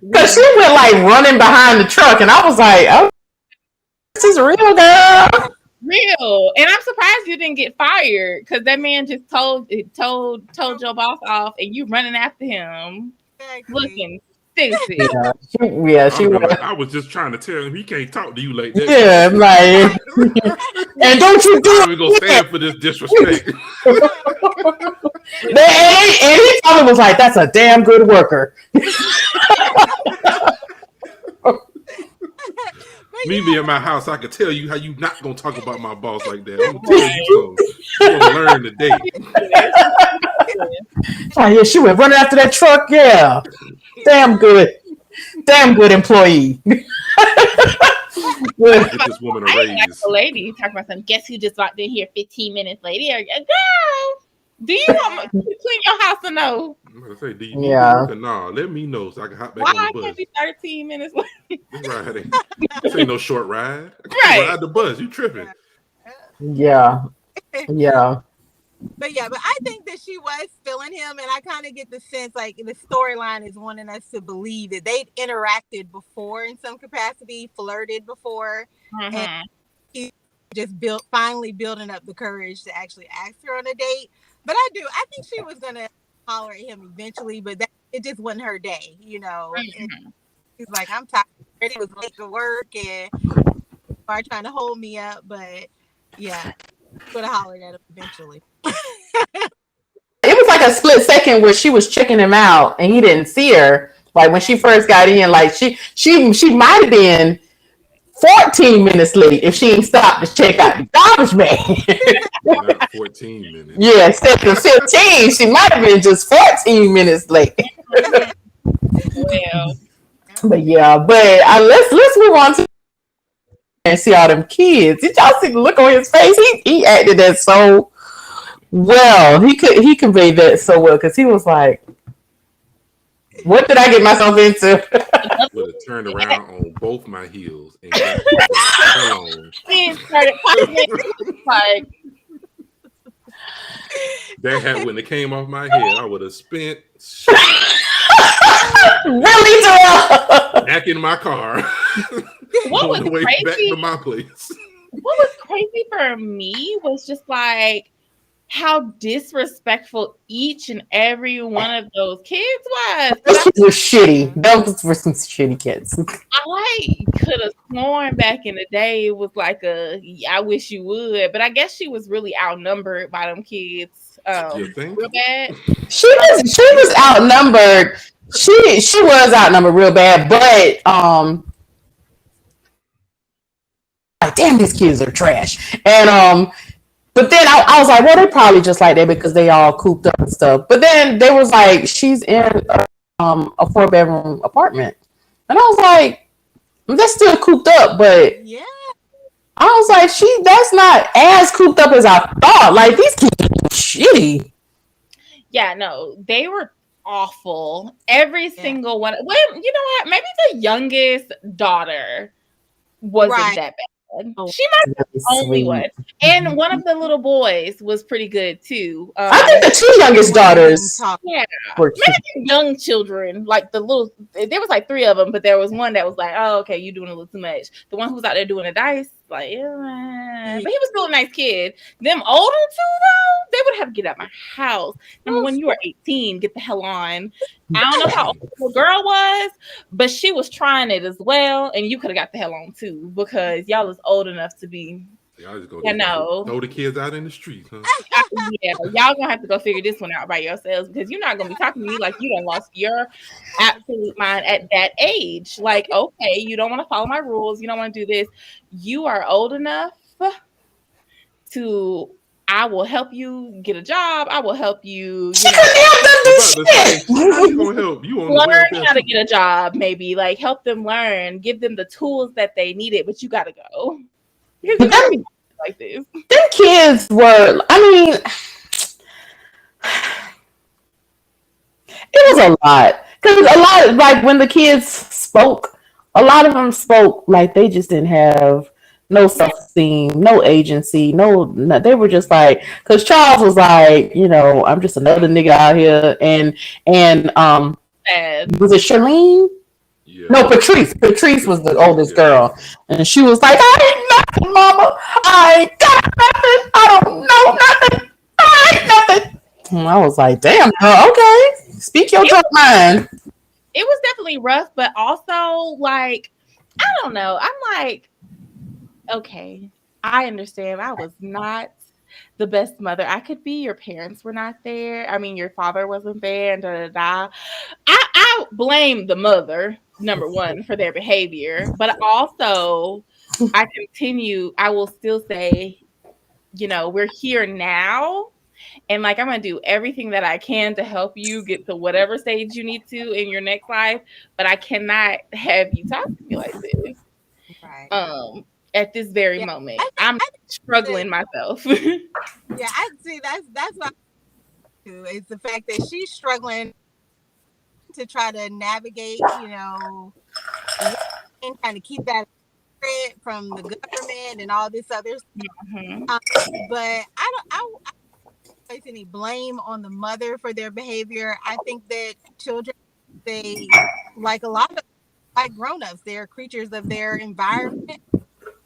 Because she went like running behind the truck, and I was like, "Oh, this is real, girl." Real. And I'm surprised you didn't get fired because that man just told your boss off, and you running after him, looking stupid. I was just trying to tell him he can't talk to you like that. Yeah, like, and don't you do it? Gonna stand for this disrespect. And he probably was like, "That's a damn good worker." Meet me at my house. I can tell you how you not gonna talk about my boss like that. I'm gonna tell you so. You're gonna learn today. Oh yeah, she went running after that truck. Yeah, damn good employee. Get this woman a raise. Like the lady talking about something. Guess who just walked in here 15 minutes later? Girl, do you want me to clean your house or no? I'm gonna say, do you need to work or nah? Let me know so I can hop back on the bus. Why can't be 13 minutes late? Right. This ain't no short ride. I can't ride the bus. You tripping. Yeah. But I think that she was feeling him, and I kind of get the sense like the storyline is wanting us to believe that they'd interacted before in some capacity, flirted before, and he just finally building up the courage to actually ask her on a date. But I think she was gonna holler at him eventually, but it just wasn't her day, She's like, I'm tired. He was late to work and are trying to hold me up, but yeah, would have hollered at him eventually. It was like a split second where she was checking him out and he didn't see her. Like when she first got in, like she might have been 14 minutes late if she ain't stopped to check out the garbage man. Not 14 minutes. Yeah, instead of 15, she might have been just 14 minutes late. Well, but let's move on to and see all them kids. Did y'all see the look on his face? He acted that so well. He conveyed that so well because he was like, "What did I get myself into?" Would have turned around on both my heels and got on. Started like that hat when it came off my head, I would have spent really back in my car. What was crazy? Back to my place. What was crazy for me was just like how disrespectful each and every one of those kids was. Those kids were shitty. Those were some shitty kids. I could have sworn back in the day it was like I wish you would, but I guess she was really outnumbered by them kids. You think? Real bad. She was outnumbered. She was outnumbered real bad, but like damn, these kids are trash. And but then I was like, well, they probably just like that because they all cooped up and stuff. But then they was like, she's in a 4-bedroom apartment, and I was like, that's still cooped up, but Yeah. I was like, that's not as cooped up as I thought. Like these kids are shitty. Yeah, no, they were awful. Every single one. Well, you know what? Maybe the youngest daughter wasn't that bad. She might be the only one. And one of the little boys was pretty good too. I think the 2 youngest daughters. Yeah. Maybe young children, like the little, there was like 3 of them, but there was one that was like, oh, okay, you're doing a little too much. The one who was out there doing the dice, like, yeah. But he was still a nice kid. Them older 2 though, they would have to get out my house. Number one, you were 18, get the hell on. I don't know how old the girl was, but she was trying it as well, and you could have got the hell on too because y'all is old enough to be. Y'all just go throw the kids out in the streets, huh? Yeah, y'all gonna have to go figure this one out by yourselves because you're not gonna be talking to me like you done lost your absolute mind at that age. Like, okay, you don't want to follow my rules, you don't want to do this. You are old enough to. I will help you get a job. I will help you. She couldn't help them do shit. How you gonna help? You learn how to get a job, maybe like help them learn, give them the tools that they needed. But you gotta go. Like this. Them kids were. I mean, it was a lot because a lot like when the kids spoke, a lot of them spoke like they just didn't have no self-esteem, no agency, no. They were just like, because Charles was like, I'm just another nigga out here, and was it Charlene? Yeah. No, Patrice. Patrice was the oldest girl, and she was like, "I ain't nothing, mama. I ain't got nothing. I don't know nothing. I ain't nothing." And I was like, "Damn, girl, okay, speak your drunk mind." It was definitely rough, but also like, I don't know. I'm like, okay, I understand. I was not the best mother I could be. Your parents were not there. I mean, your father wasn't there. And I blame the mother, number one, for their behavior, but also I will still say, we're here now. And like, I'm going to do everything that I can to help you get to whatever stage you need to in your next life. But I cannot have you talk to me like this. Right. At this very moment, I'm struggling myself. Yeah, I see. That's what I do. It's the fact that she's struggling to try to navigate, and kind of keep that from the government and all this other stuff. Mm-hmm. But I don't place any blame on the mother for their behavior. I think that children, they like a lot of like grown-ups, they're creatures of their environment.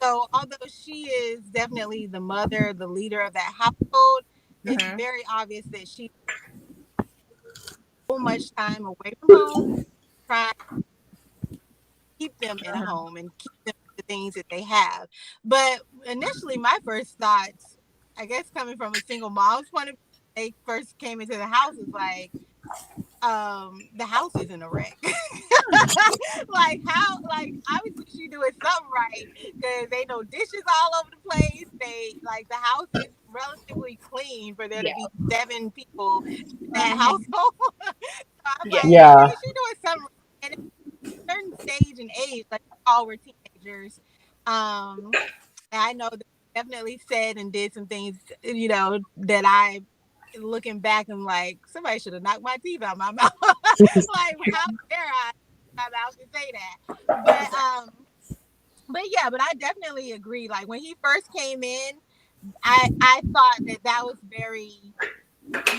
So although she is definitely the mother, the leader of that household, it's very obvious that she so much time away from home, trying to keep them in a home and keep them the things that they have. But initially, my first thoughts, I guess coming from a single mom's point of view, they first came into the house is like, the house is in a wreck. Like how, like obviously she doing something right because they know dishes all over the place. They like the house is relatively clean for there to be 7 people in that household. So I'm like, she doing something right. And at a certain stage and age, like all were teenagers. And I know they definitely said and did some things, that I. Looking back, I'm like, somebody should have knocked my teeth out my mouth. Like, how dare I to say that? But I definitely agree. Like when he first came in, I thought that was very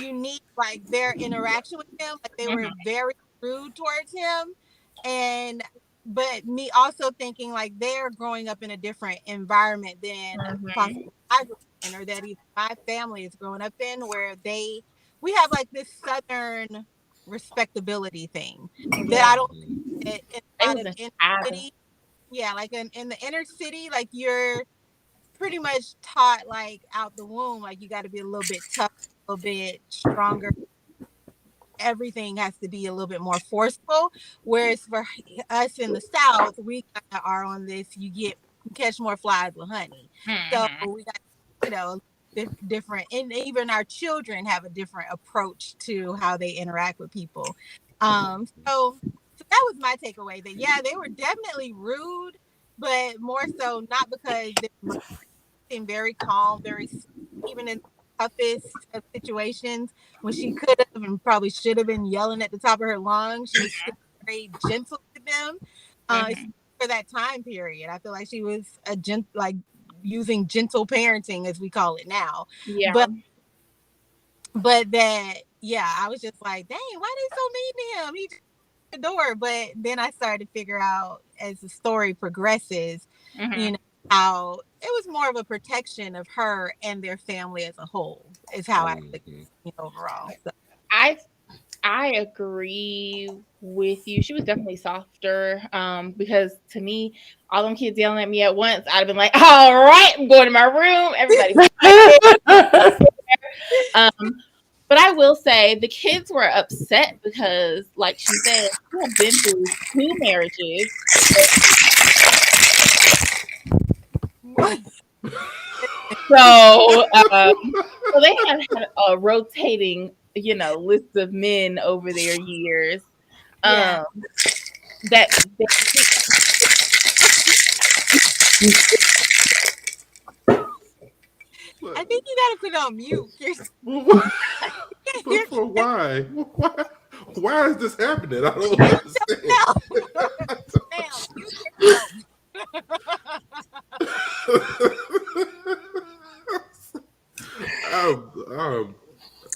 unique. Like their interaction with him, like they were very rude towards him, but me also thinking like they're growing up in a different environment than possibly I grew up or that even my family is growing up in, where we have like this Southern respectability thing that I don't think in a lot of inner city. Yeah, like in the inner city, like you're pretty much taught like out the womb, like you got to be a little bit tough, a little bit stronger. Everything has to be a little bit more forceful. Whereas for us in the South, we kind of are on this, you catch more flies with honey. So we got, different, and even our children have a different approach to how they interact with people. So that was my takeaway, that yeah, they were definitely rude, but more so not because they seemed very calm, very, even in the toughest of situations when she could have and probably should have been yelling at the top of her lungs, she was still very gentle with them. For that time period, I feel like she was like using gentle parenting, as we call it now. Yeah. But that, yeah, I was just like, dang, why are they so mean to him? He just the door. But then I started to figure out, as the story progresses, how it was more of a protection of her and their family as a whole, is how I think overall. So. I agree with you. She was definitely softer, because to me, all them kids yelling at me at once, I'd have been like, all right, I'm going to my room. Everybody's but I will say the kids were upset because, like she said, she had been through 2 marriages. So they had a rotating, list of men over their years. Yeah. I think you gotta put it on mute. But for why? Why is this happening? I don't understand.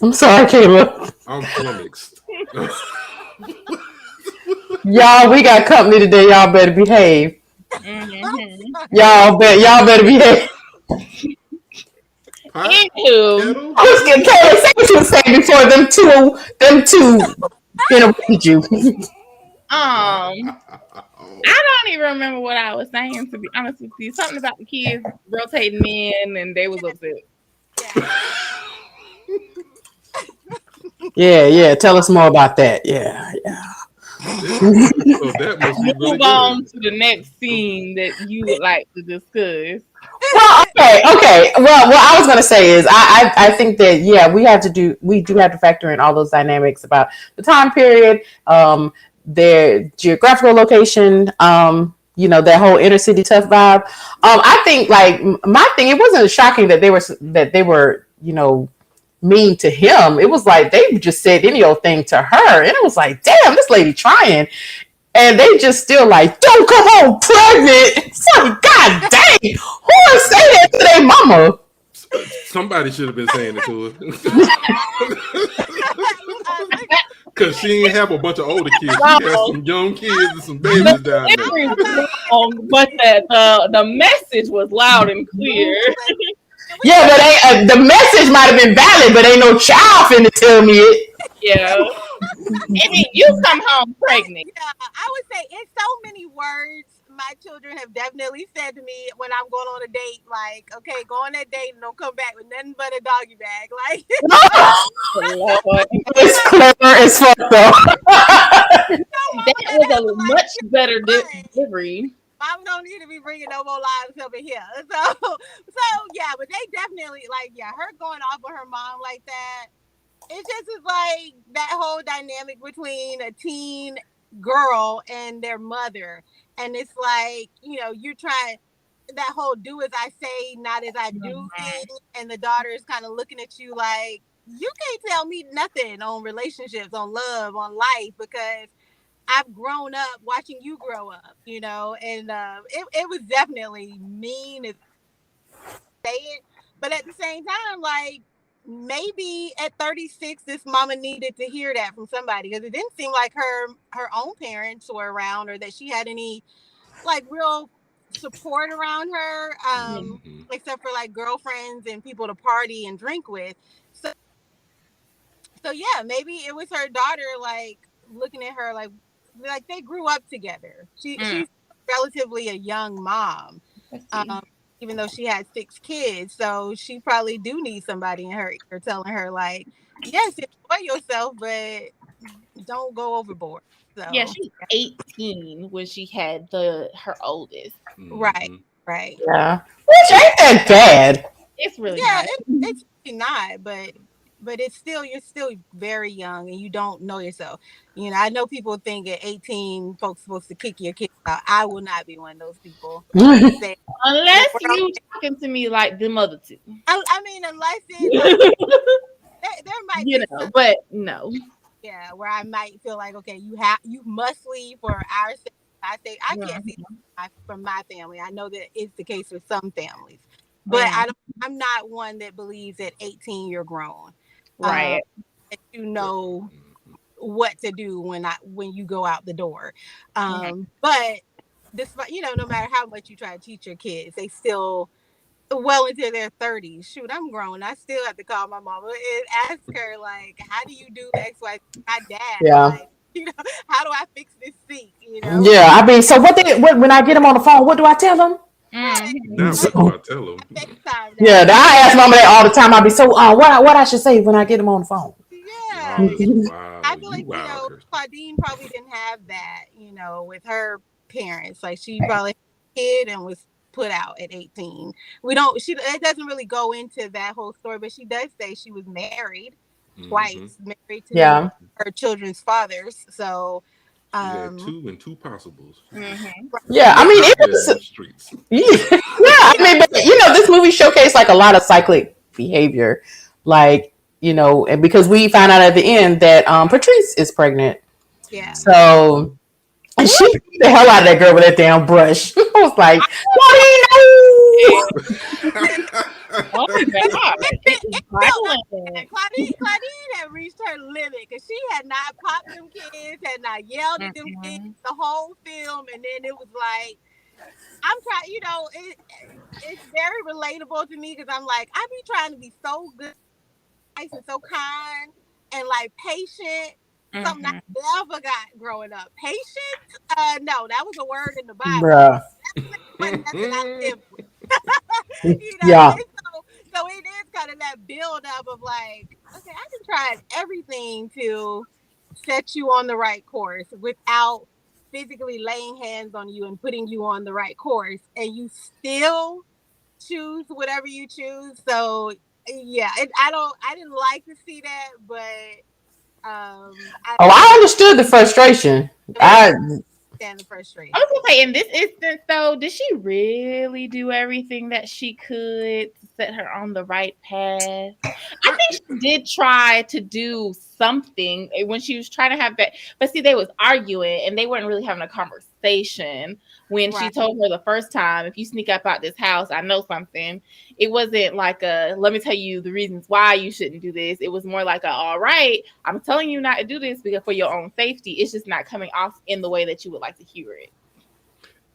I'm sorry, Caleb. I'm flummoxed. Y'all, we got company today. Y'all better behave. Y'all better behave. Anywho, I was getting Caleb, say what you were saying before them two interrupted you. I don't even remember what I was saying, to be honest with you. Something about the kids rotating men, and they was upset. Yeah. Tell us more about that. Yeah. So that must be really Move on to the next scene that you would like to discuss. Well, okay. Well, what I was going to say is, I think that we do have to factor in all those dynamics about the time period, their geographical location, that whole inner city tough vibe. I think, like, my thing, it wasn't shocking that they were mean to him. It was like they just said any old thing to her, and it was like, damn, this lady trying. And they just still like, don't come home pregnant. It's like, God dang, who would say that to their mama? Somebody should have been saying it to her. Because she didn't have a bunch of older kids. She had some young kids and some babies down there. But the message was loud and clear. Yeah, but the message might have been valid, but ain't no child finna tell me it. Yeah. I mean, you come home pregnant. Yeah, I would say in so many words, my children have definitely said to me when I'm going on a date, like, okay, go on that date and don't come back with nothing but a doggy bag. Like, it's clever as fuck, though. That was a much better delivery. Mom don't need to be bringing no more lives up in here. So yeah, but they definitely, like, yeah, her going off on her mom like that. It just is like that whole dynamic between a teen girl and their mother. And it's like, you're trying that whole do as I say, not as I do thing. And the daughter is kind of looking at you like, you can't tell me nothing on relationships, on love, on life, because I've grown up watching you grow up, and it was definitely mean to say it. But at the same time, like, maybe at 36, this mama needed to hear that from somebody, because it didn't seem like her own parents were around, or that she had any like real support around her, except for like girlfriends and people to party and drink with. So yeah, maybe it was her daughter, like looking at her like they grew up together. She's relatively a young mom, even though she had 6 kids. So she probably do need somebody in her ear telling her like, yes, enjoy yourself, but don't go overboard. So yeah, she was 18 when she had her oldest. Right. Yeah, which ain't that bad. It's really it's really not, but it's still, you're still very young and you don't know yourself. You know, I know people think at 18 folks supposed to kick your kids out. I will not be one of those people. Unless you talking to me like them other two. I mean, unless it's there might be some, but no. Yeah, where I might feel like, okay, you must leave for our sake. I can't see from my family. I know that it's the case with some families, but I'm not one that believes at 18 you're grown, right? That you know what to do when you go out the door. But despite, no matter how much you try to teach your kids, they still well into their 30s. Shoot, I'm grown. I still have to call my mama and ask her, like, how do you do X, Y? My dad, like, how do I fix this sink? Yeah, I mean, so when I get them on the phone, what do I tell them? Now what do I tell them? Yeah, I ask mama that all the time. I be so what I should say when I get them on the phone. Yeah, I feel like Claudine probably didn't have that, with her parents. Like she probably had a kid and was put out at 18. It doesn't really go into that whole story, but she does say she was married twice, married to her children's fathers. So had 2 and 2 possibles. Yeah, I mean, it was streets. Yeah, I mean, but this movie showcased like a lot of cyclic behavior, like and because we found out at the end that Patrice is pregnant. Yeah. So. And she beat the hell out of that girl with that damn brush. I was like, what do you know? Oh my God. Claudine had reached her limit because she had not popped them kids, had not yelled at them kids the whole film. And then it was like, I'm trying, it's very relatable to me because I'm like, I be trying to be so good, nice and so kind and like patient. Something I never got growing up. Patience? No, that was a word in the Bible. Bruh. That's nothing I live with. Yeah. So it is kind of that build up of like, okay, I can try everything to set you on the right course without physically laying hands on you and putting you on the right course, and you still choose whatever you choose. So yeah, I didn't like to see that, but I understood the frustration. I understand the frustration. I was gonna say, in this instance, though, did she really do everything that she could to set her on the right path? I think she did try to do something when she was trying to have that, but see, they was arguing and they weren't really having a conversation. When she told her the first time, if you sneak up out this house, I know something. It wasn't like let me tell you the reasons why you shouldn't do this. It was more like all right, I'm telling you not to do this because for your own safety. It's just not coming off in the way that you would like to hear it.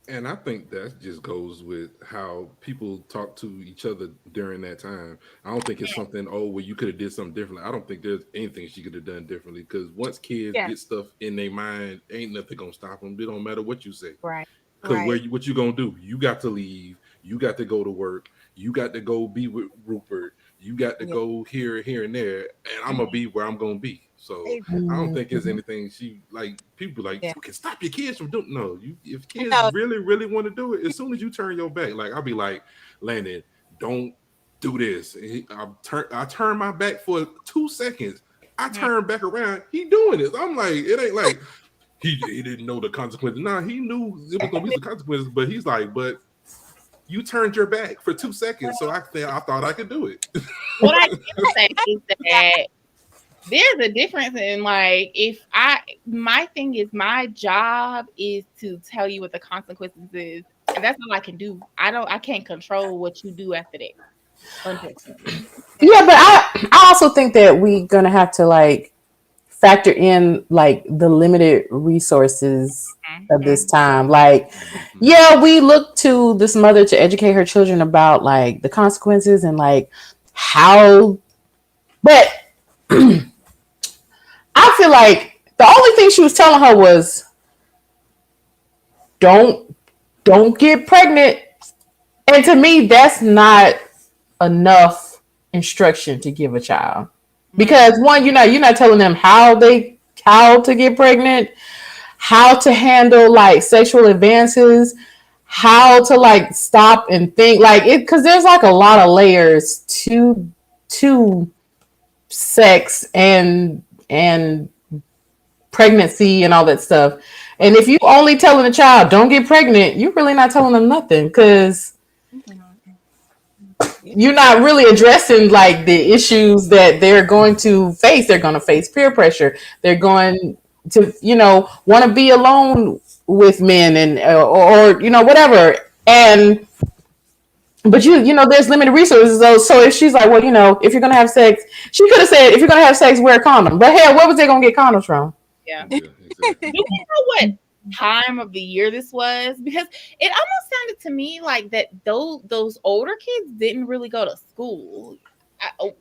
And I think that just goes with how people talk to each other during that time. I don't think it's something, well, you could have did something differently. I don't think there's anything she could have done differently, because once kids get stuff in their mind, ain't nothing going to stop them. It don't matter what you say. Right. Because what you going to do? You got to leave. You got to go to work. You got to go be with Rupert. You got to go here, and there. And I'm going to be where I'm going to be. So I don't think there's anything people like, you can stop your kids from doing. No, if kids really, really want to do it, as soon as you turn your back, like I'll be like, Landon, don't do this. I turn my back for 2 seconds. I turn back around. He doing this. I'm like, it ain't like he didn't know the consequences. Nah, he knew it was gonna be the consequences, but he's like, but you turned your back for 2 seconds, so I thought I could do it. What I can say is that there's a difference in my thing is my job is to tell you what the consequences is, and that's all I can do. I can't control what you do after that. Yeah, but I also think that we're gonna have to factor in the limited resources of this time. Like, yeah, we look to this mother to educate her children about like the consequences and like how, but I feel like the only thing she was telling her was don't get pregnant. And to me, that's not enough instruction to give a child. Because one, you're not telling them how to get pregnant, how to handle like sexual advances, how to like stop and think like it, because there's like a lot of layers to sex and pregnancy and all that stuff. And if you only telling a child don't get pregnant, you're really not telling them nothing, because you're not really addressing like the issues that they're going to face. They're going to face peer pressure. They're going to, want to be alone with men and or whatever. And but there's limited resources. So if she's like, well, if you're going to have sex, she could have said, if you're going to have sex, wear a condom. But hell, where was they going to get condoms from? Yeah. Yeah, exactly. Do you know what time of the year this was? Because it almost sounded to me like that those older kids didn't really go to school. I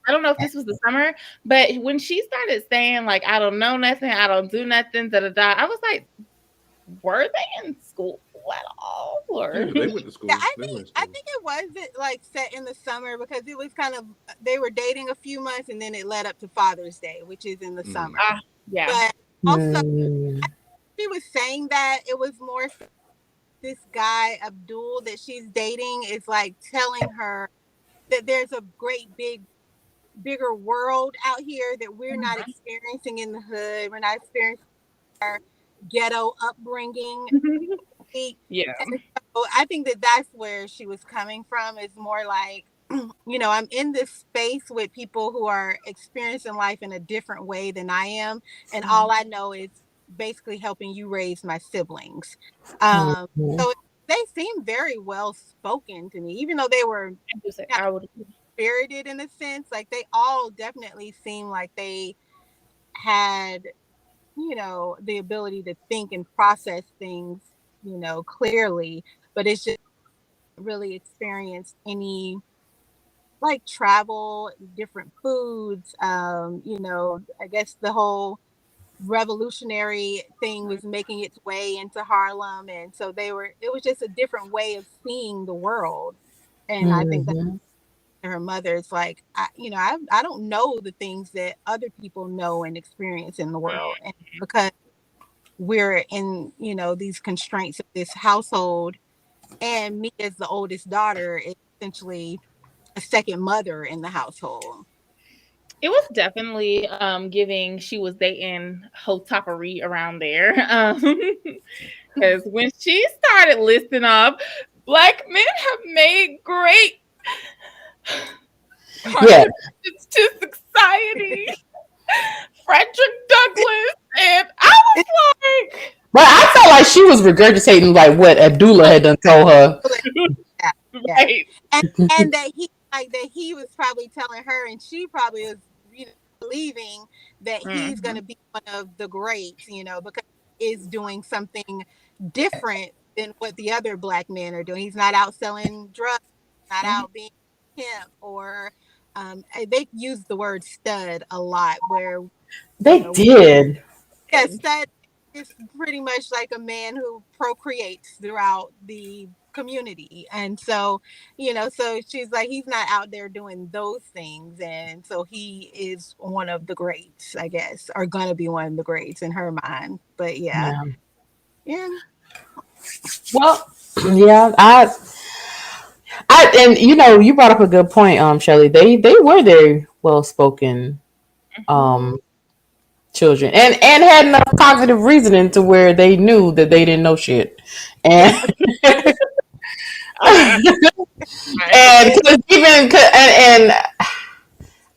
don't know if this was the summer, but when she started saying like, I don't know nothing, I don't do nothing, I was like, were they in school at all? Or Yeah, they went to school. Yeah, I think it was like set in the summer, because it was kind of, they were dating a few months and then it led up to Father's Day, which is in the summer. Yeah. But also, she was saying that it was more this guy Abdul that she's dating is like telling her that there's a great bigger world out here that we're not experiencing in the hood. We're not experiencing our ghetto upbringing. Yeah. And so I think that's where she was coming from. Is more like, I'm in this space with people who are experiencing life in a different way than I am, and all I know is basically helping you raise my siblings. So they seem very well spoken to me, even though they were spirited in a sense. Like, they all definitely seem like they had, the ability to think and process things, clearly, but it's just really experienced any like travel, different foods. I guess the whole revolutionary thing was making its way into Harlem, and so it was just a different way of seeing the world. And I think that her mother's like, I don't know the things that other people know and experience in the world, and because we're in these constraints of this household, and me as the oldest daughter is essentially a second mother in the household. It was definitely giving she was dating Hotopery around there. Because when she started listing off, Black men have made great contributions to society. Frederick Douglass, and I was like, but I felt like she was regurgitating like what Abdullah had done told her. Yeah. Right. And that he was probably telling her, and she probably was believing that he's going to be one of the greats, because he's doing something different than what the other Black men are doing. He's not out selling drugs, not out being pimp, or they use the word stud a lot, where they did. Yeah, stud is pretty much like a man who procreates throughout the community. And so, so she's like, he's not out there doing those things. And so he is one of the greats, I guess, or gonna be one of the greats in her mind. But yeah. Well, yeah, I and you brought up a good point, Shelly. They were very well spoken children, and had enough cognitive reasoning to where they knew that they didn't know shit. And and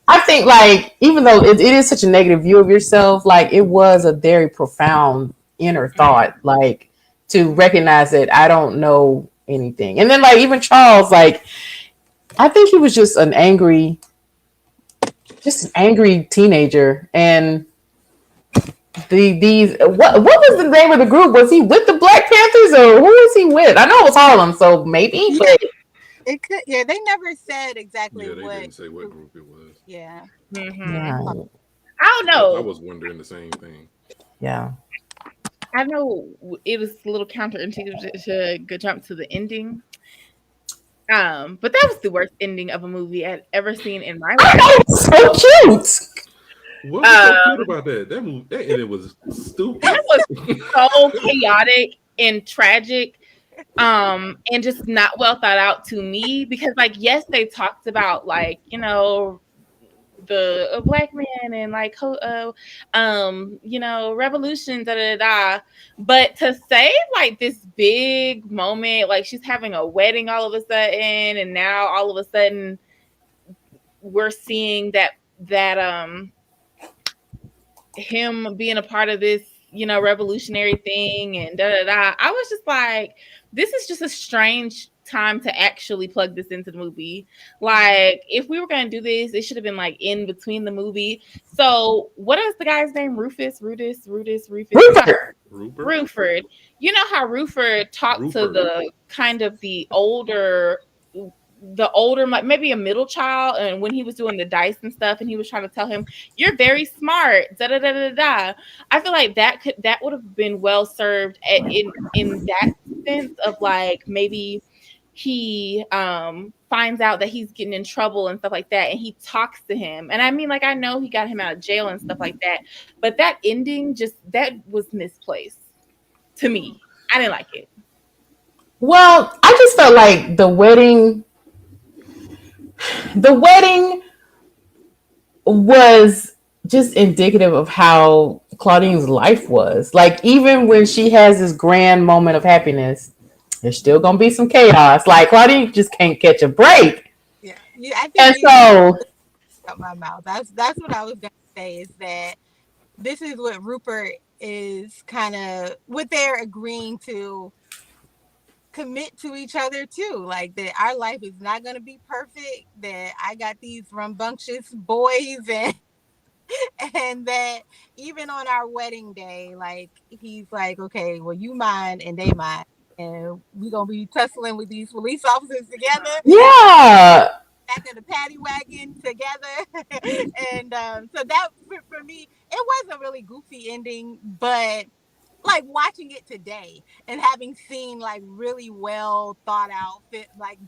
I think, like, even though it is such a negative view of yourself, like, it was a very profound inner thought, like, to recognize that I don't know anything. And then, like, even Charles, like, I think he was just an angry teenager, and these what was the name of the group? Was he with the Black Panthers or who was he with? I know it was Harlem, so maybe, Yeah, but it could. Yeah, they never said exactly Yeah, they what. didn't say what group it was. Yeah. Mm-hmm. yeah, I don't I know. was wondering the same thing. yeah. I know it was a little counterintuitive to go jump to the ending. But that was the worst ending of a movie I'd ever seen in my I life. thought it was so cute. What was so cute about that? That movie, and it was stupid. That was so chaotic and tragic. And just not well thought out to me because like yes they talked about like the black man and like revolution but to say like this big moment like she's having a wedding all of a sudden and now all of a sudden we're seeing that him being a part of this revolutionary thing and I was just like this is just a strange time to actually plug this into the movie. Like if we were going to do this it should have been like in between the movie. So what is the guy's name? Rufus Rupert. Rupert, Ruford. You know how Ruford talked to Rupert. the kind of the older maybe a middle child, and when he was doing the dice and stuff and he was trying to tell him you're very smart da da da da da. I feel like that would have been well served in that sense of like maybe he finds out that he's getting in trouble and stuff like that and he talks to him, and I mean like I know he got him out of jail and stuff like that, but that ending just that was misplaced to me. I didn't like it. Well, I just felt like the wedding was just indicative of how Claudine's life was. Like even when she has this grand moment of happiness, there's still gonna be some chaos. Like Claudine just can't catch a break. Yeah. I And think you so out my mouth. That's what I was gonna say is that this is what Rupert is kind of what they're agreeing to commit to each other too. Like that our life is not gonna be perfect, that I got these rambunctious boys and that even on our wedding day, like he's like, okay, well you mine and they mine. And we gonna be tussling with these police officers together. yeah. Back of the paddy wagon together. And so that for me, it was a really goofy ending, but like watching it today and having seen like really well thought out like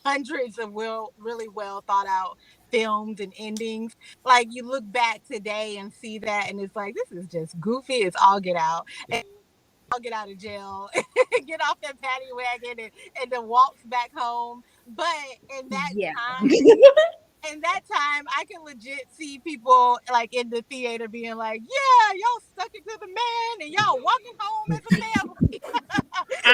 hundreds of really well thought out films and endings, like you look back today and see that and it's like this is just goofy, it's all get out. And I'll get out of jail, get off that paddy wagon and then walks back home. But in that Yeah. time, I can legit see people like in the theater being like, yeah, y'all stuck it to the man and y'all walking home as a family.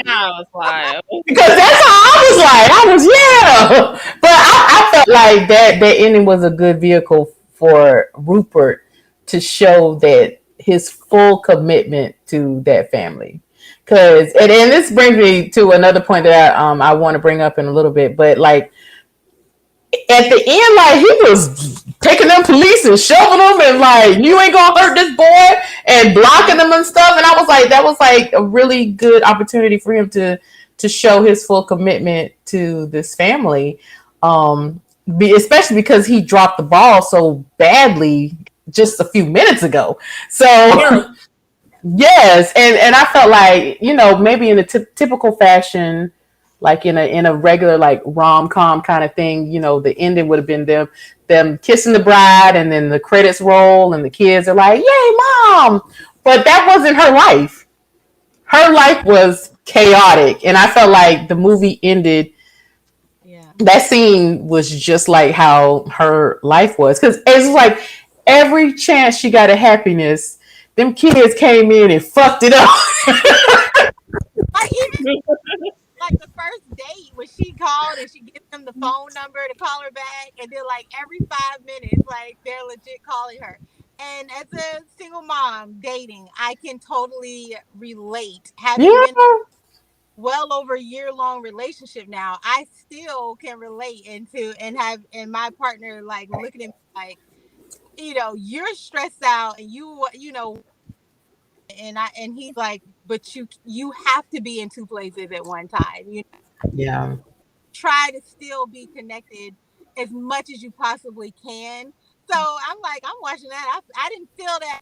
I was like, Because that's how I was like. I was yeah. But I felt like that ending was a good vehicle for Rupert to show that his full commitment to that family. Cause and this brings me to another point that I want to bring up in a little bit. But like at the end, like he was taking them police and shoving them and like you ain't gonna hurt this boy and blocking them and stuff. And I was like, that was like a really good opportunity for him to show his full commitment to this family. Especially because he dropped the ball so badly just a few minutes ago. So yes, and I felt like maybe in a typical fashion, like in a regular like rom-com kind of thing, the ending would have been them kissing the bride and then the credits roll and the kids are like, "Yay, mom!" But that wasn't her life. Her life was chaotic, and I felt like the movie ended. Yeah. That scene was just like how her life was because it's like every chance she got a happiness, them kids came in and fucked it up. Like even like the first date when she called and she gives them the phone number to call her back, and then like every 5 minutes, like they're legit calling her. And as a single mom dating, I can totally relate. Having been Yeah. well over a year-long relationship now, I still can relate into and my partner like looking at me like, you're stressed out and you know and he's like, but you have to be in two places at one time. You Yeah. try to still be connected as much as you possibly can. So I'm watching that. I didn't feel that.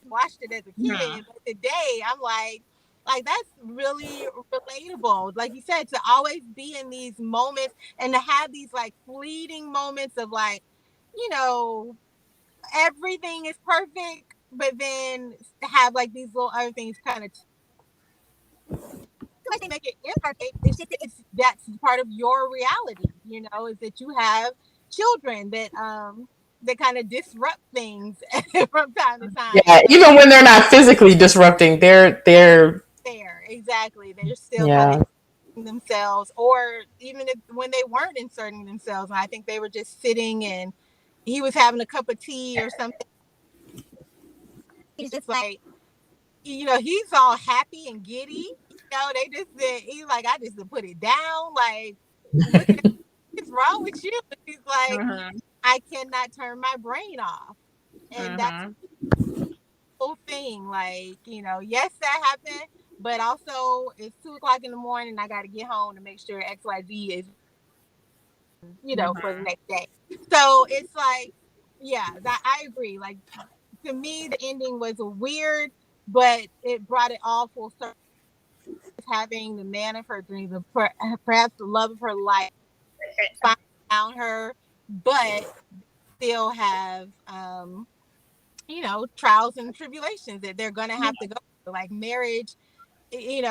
Watched it as a kid, but today I'm like that's really relatable. Like you said, to always be in these moments and to have these like fleeting moments of like, you know, everything is perfect, but then to have like these little other things kind of they make it imperfect. That's part of your reality, is that you have children that kind of disrupt things from time to time. Yeah, So even when they're not physically disrupting, they're there, exactly. They're still kind yeah. of themselves, or even when they weren't inserting themselves. And I think they were just sitting and he was having a cup of tea or something. He's just like, he's all happy and giddy. They just said, he's like, I just put it down. Like, what's wrong with you? He's like, I cannot turn my brain off. And that's the whole thing. Like, yes, that happened, but also it's 2:00 in the morning. I got to get home to make sure XYZ is, for the next day. So it's like, yeah, I agree. Like, to me, the ending was weird, but it brought it all full circle. Having the man of her dreams, perhaps the love of her life, found her, but still have, trials and tribulations that they're going to have to go through, like marriage, and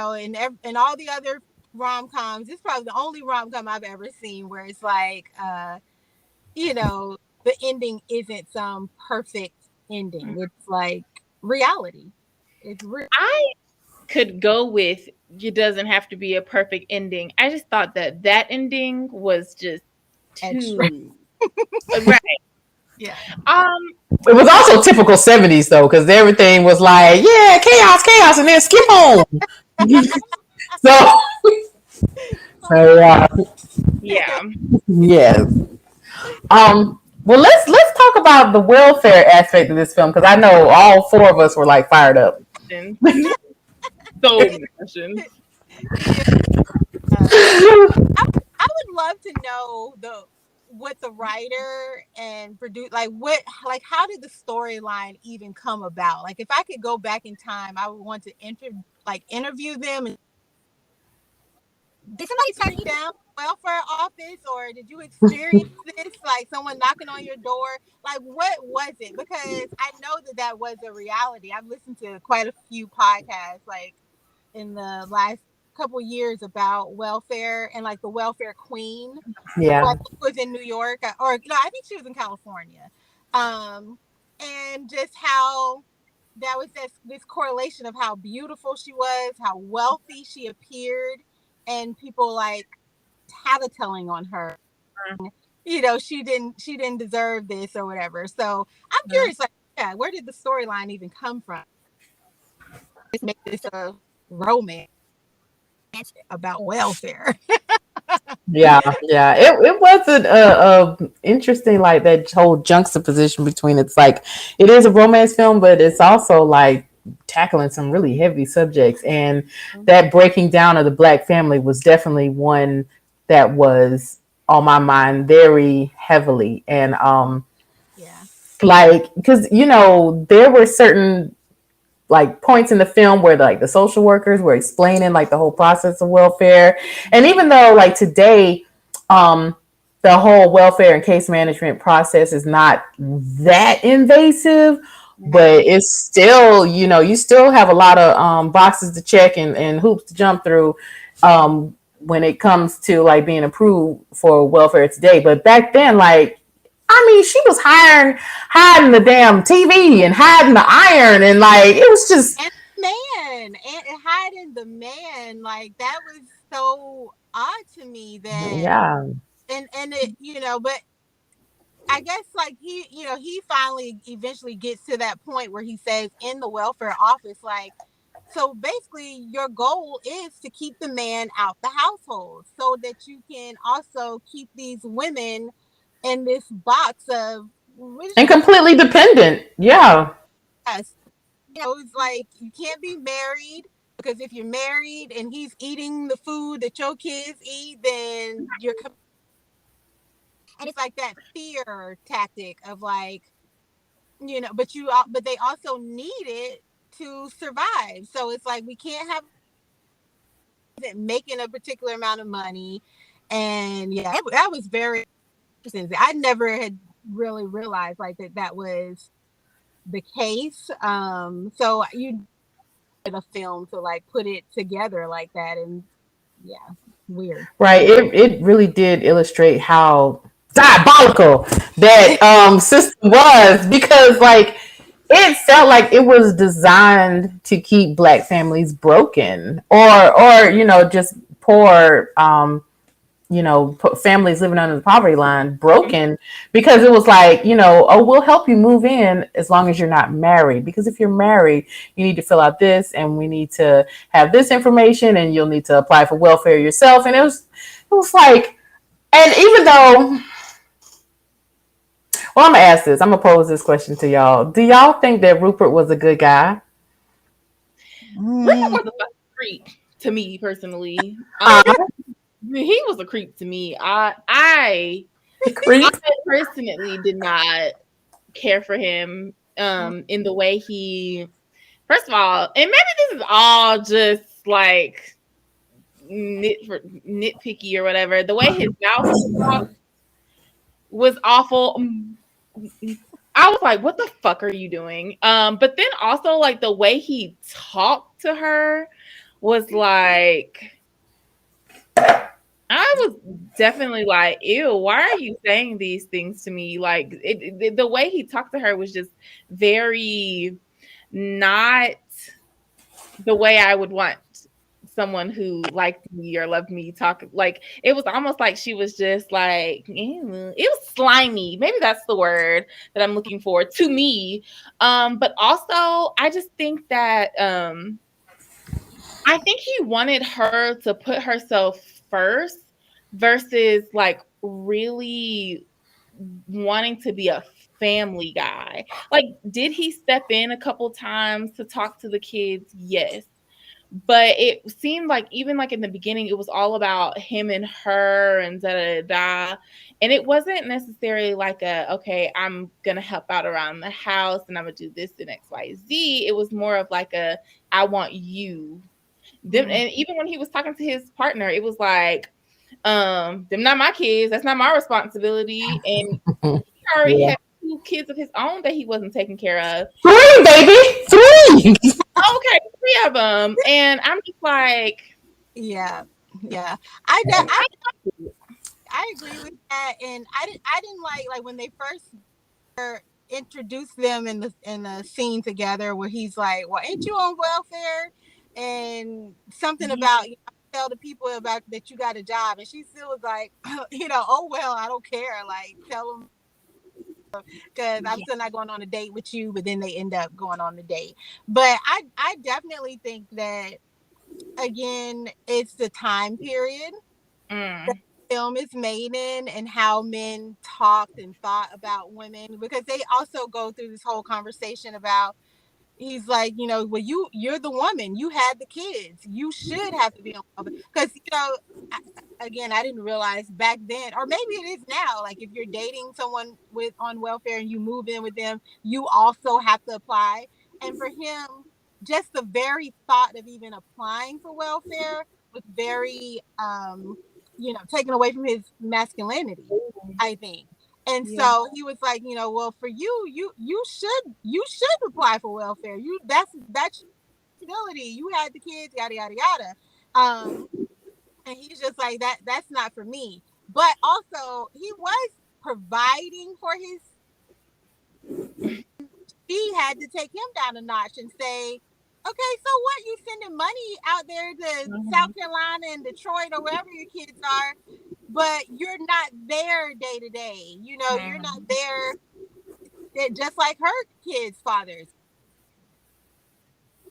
all the other rom-coms. This is probably the only rom-com I've ever seen where it's like, the ending isn't some perfect ending. It's like reality. It's real. I could go with it doesn't have to be a perfect ending. I just thought that ending was just too right. Yeah. It was also typical 70s though, because everything was like, yeah, chaos, and then skip home. so Yeah. Yes. Well, let's talk about the welfare aspect of this film, because I know all four of us were like fired up. So many questions. I would love to know what the writer and produce, how did the storyline even come about? Like, if I could go back in time, I would want to interview them. And did somebody turn you down welfare office, or did you experience this, like someone knocking on your door? Like, what was it? Because I know that was a reality. I've listened to quite a few podcasts like in the last couple years about welfare and like the welfare queen. Yeah. I think was in New York, or no, I think she was in California. And just how that was this correlation of how beautiful she was, how wealthy she appeared, and people like tattling on her. She didn't deserve this or whatever. So I'm curious, like, yeah, where did the storyline even come from? Just make this a romance about welfare. Yeah. It wasn't a interesting, like, that whole juxtaposition between, it's like it is a romance film, but it's also like tackling some really heavy subjects, and that breaking down of the Black family was definitely one that was on my mind very heavily. And like, because there were certain like points in the film where like the social workers were explaining like the whole process of welfare. And even though like today, the whole welfare and case management process is not that invasive, but it's still, you still have a lot of boxes to check and hoops to jump through when it comes to like being approved for welfare today. But back then, like, I mean, she was hiding the damn TV and hiding the iron, and like it was just and hiding the man. Like, that was so odd to me that and it, but I guess like he finally eventually gets to that point where he says in the welfare office, like, so basically your goal is to keep the man out the household so that you can also keep these women in this box of and completely dependent. Yeah. Yes. it's like you can't be married, because if you're married and he's eating the food that your kids eat, then you're. And it's like that fear tactic of like, but they also need it to survive. So it's like we can't have it making a particular amount of money. And yeah, that was very interesting. I never had really realized like that was the case. So you did a film to like put it together like that, and yeah, weird. Right. It really did illustrate how diabolical that system was, because like it felt like it was designed to keep black families broken, or just poor families living under the poverty line broken, because it was like, oh, we'll help you move in as long as you're not married, because if you're married, you need to fill out this, and we need to have this information, and you'll need to apply for welfare yourself. And it was like, and even though, well, I'm gonna ask this, I'm gonna pose this question to y'all. Do y'all think that Rupert was a good guy? Rupert was a fucking creep to me personally. He was a creep to me. I personally did not care for him in the way he, first of all, and maybe this is all just like nitpicky or whatever, the way his mouth was awful. I was like, what the fuck are you doing? But then also like the way he talked to her was like, I was definitely like, ew, why are you saying these things to me? Like the way he talked to her was just very not the way I would want someone who liked me or loved me talk. Like it was almost like she was just like, ew. It was slimy. Maybe that's the word that I'm looking for to me. But also I just think that I think he wanted her to put herself first versus like really wanting to be a family guy. Like, did he step in a couple times to talk to the kids? Yes. But it seemed like even like in the beginning, it was all about him and her and da da da. And it wasn't necessarily like okay, I'm gonna help out around the house and I'm gonna do this and XYZ. It was more of like I want you. Them, and even when he was talking to his partner, it was like, them not my kids. That's not my responsibility. And he already had 2 kids of his own that he wasn't taking care of. 3, baby, 3. Okay, 3 of them. And I'm just like, yeah. I agree with that, and I didn't like when they first introduced them in the scene together, where he's like, well, ain't you on welfare? And something about, tell the people about that you got a job, and she still was like, oh well, I don't care, like tell them, because I'm still not going on a date with you. But then they end up going on the date. But I definitely think that, again, it's the time period that the film is made in, and how men talked and thought about women, because they also go through this whole conversation about, he's like, well, you're the woman, you had the kids, you should have to be on welfare. Because again, I didn't realize back then, or maybe it is now, like if you're dating someone on welfare and you move in with them, you also have to apply. And for him, just the very thought of even applying for welfare was very taken away from his masculinity, I think. And so he was like, well, for you should apply for welfare. That's responsibility. You had the kids, yada yada yada. And he's just like, that's not for me. But also, he was providing for his. She had to take him down a notch and say, okay, so what? You sending money out there to South Carolina and Detroit or wherever your kids are, but you're not there day to day. You're not there, just like her kids' fathers.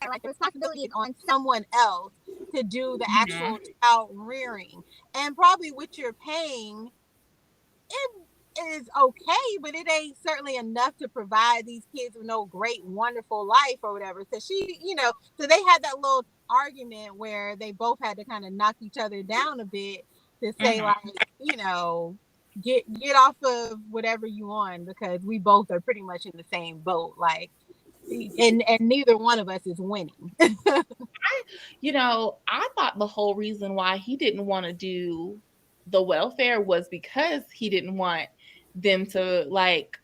Like the responsibility is on someone else to do the actual child rearing, and probably what you're paying, is okay, but it ain't certainly enough to provide these kids with no great, wonderful life or whatever. So she, so they had that little argument where they both had to kind of knock each other down a bit to say like, get off of whatever you on, because we both are pretty much in the same boat. Like, and neither one of us is winning. I thought the whole reason why he didn't want to do the welfare was because he didn't want them to like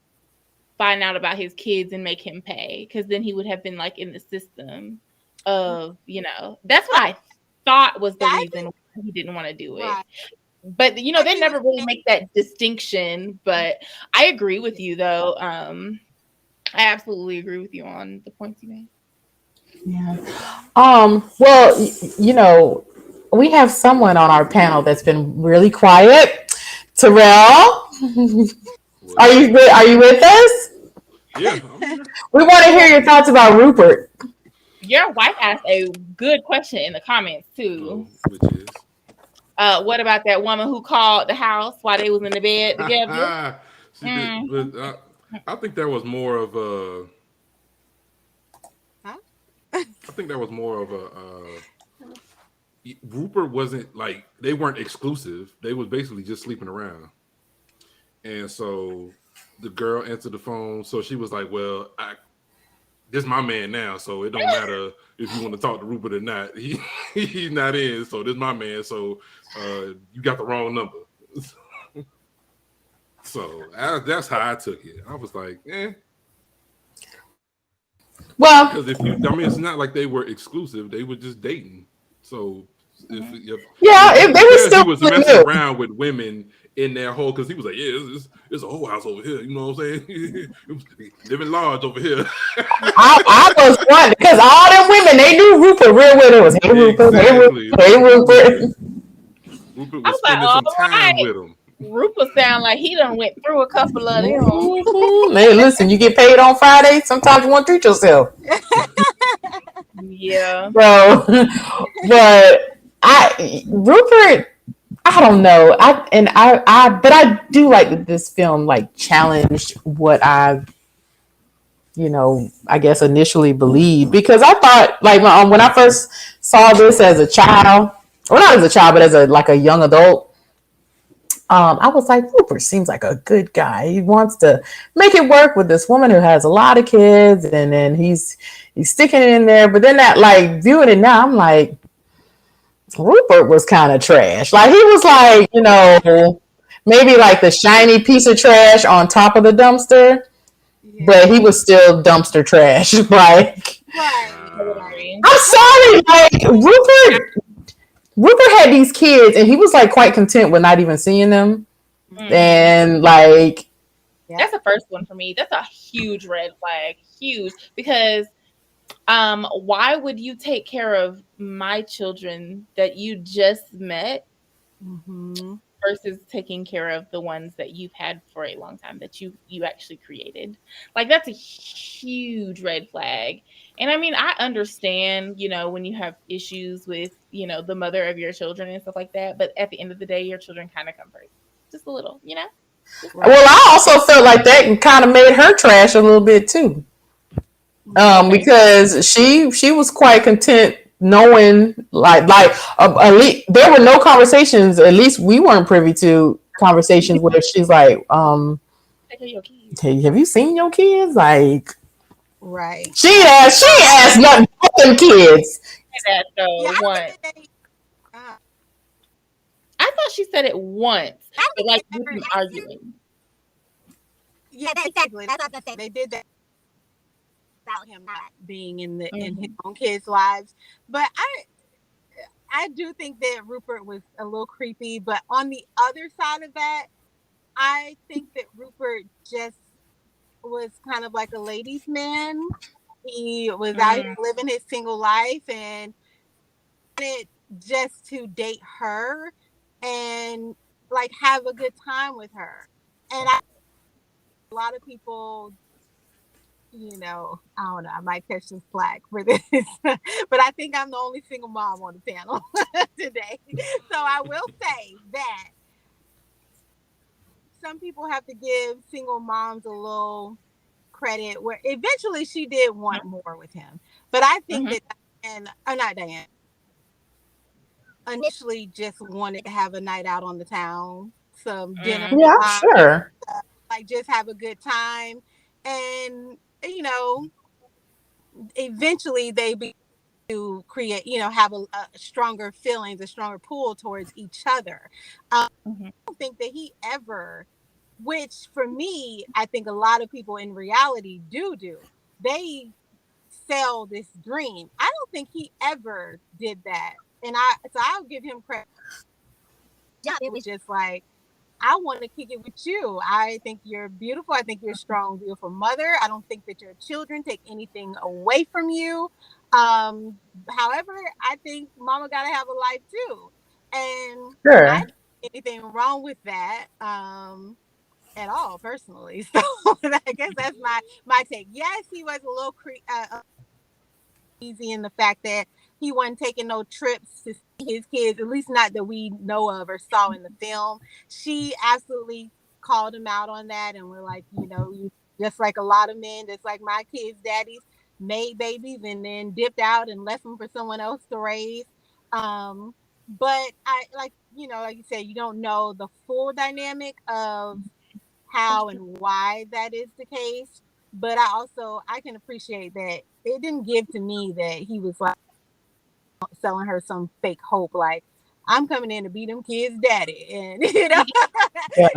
find out about his kids and make him pay, because then he would have been like in the system of, that's what I thought was the reason why he didn't want to do it. Right. But they never really make that distinction. But I agree with you though. I absolutely agree with you on the points you made. Yeah. Well, we have someone on our panel that's been really quiet. Terrell, are you with us? Yeah. We want to hear your thoughts about Rupert. Your wife asked a good question in the comments too. Which is? What about that woman who called the house while they was in the bed together? I think that was more of a. I think that was more of a. Rupert wasn't like, they weren't exclusive. They was basically just sleeping around, and so the girl answered the phone. So she was like, "Well, this is my man now, so it don't matter if you want to talk to Rupert or not. He's not in, so this is my man. So you got the wrong number." So that's how I took it. I was like, Well, because it's not like they were exclusive; they were just dating. So if they were still he was messing around with women in their whole, because he was like, it's a whole house over here. You know what I'm saying? Living large over here. I was one, because all them women, they knew Rupert real well. It was, hey Rupert, exactly. hey Rupert. Rupert was spending some time with him. Rupert sound like he done went through a couple of them. Hey, listen, you get paid on Friday. Sometimes you want to treat yourself. Yeah. Bro, but Rupert, I don't know. But I do like that this film like challenged what I guess initially believed, because I thought like when I first saw this as a child, or not as a child, but as a young adult, I was like, Rupert seems like a good guy. He wants to make it work with this woman who has a lot of kids, and then he's sticking it in there. But then that, like, viewing it now, I'm like, Rupert was kind of trash. Like, he was like, maybe like the shiny piece of trash on top of the dumpster, but he was still dumpster trash. Like, I'm sorry, like Rupert had these kids, and he was like quite content with not even seeing them. And like, that's the first one for me. That's a huge red flag, huge, because why would you take care of my children that you just met versus taking care of the ones that you've had for a long time, that you actually created? Like, that's a huge red flag. And I mean, I understand, when you have issues with, the mother of your children and stuff like that. But at the end of the day, your children kind of come first. Just a little, Well, I also felt like that kind of made her trash a little bit too. Because she was quite content knowing like at least there were no conversations, at least we weren't privy to conversations where she's like, hey, have you seen your kids? Like, right. She asked nothing but them kids. That though, once. I thought she said it once. But like we've been arguing. Yeah, exactly. That's what they did that about him not being in his own kids' lives. But I do think that Rupert was a little creepy. But on the other side of that, I think that Rupert just was kind of like a ladies' man. He was out here living his single life and wanted just to date her and like have a good time with her. And a lot of people, I don't know, I might catch some flack for this, but I think I'm the only single mom on the panel today. So I will say that some people have to give single moms a little credit where eventually she did want more with him. But I think that, and not Diane, initially just wanted to have a night out on the town, some dinner, Yeah, sure. like just have a good time. And, you know, eventually they be to create, you know, have a stronger feelings, a stronger pull towards each other. I don't think that he ever, which for me, I think a lot of people in reality do. They sell this dream. I don't think he ever did that. And I'll give him credit. Yeah, it was just like, I want to kick it with you. I think you're beautiful. I think you're a strong, beautiful mother. I don't think that your children take anything away from you. However, I think mama got to have a life too. And sure. I don't see anything wrong with that at all, personally. So I guess that's my take. Yes, he was a little easy in the fact that he wasn't taking no trips to see his kids, at least not that we know of or saw in the film. She absolutely called him out on that, and we're like, you know, you just like a lot of men, just like my kids' daddies made babies and then dipped out and left them for someone else to raise. But I like, you know, like you said, you don't know the full dynamic of how and why that is the case. But I can appreciate that it didn't give to me that he was like selling her some fake hope, like I'm coming in to be them kids' daddy, and you know. Yeah.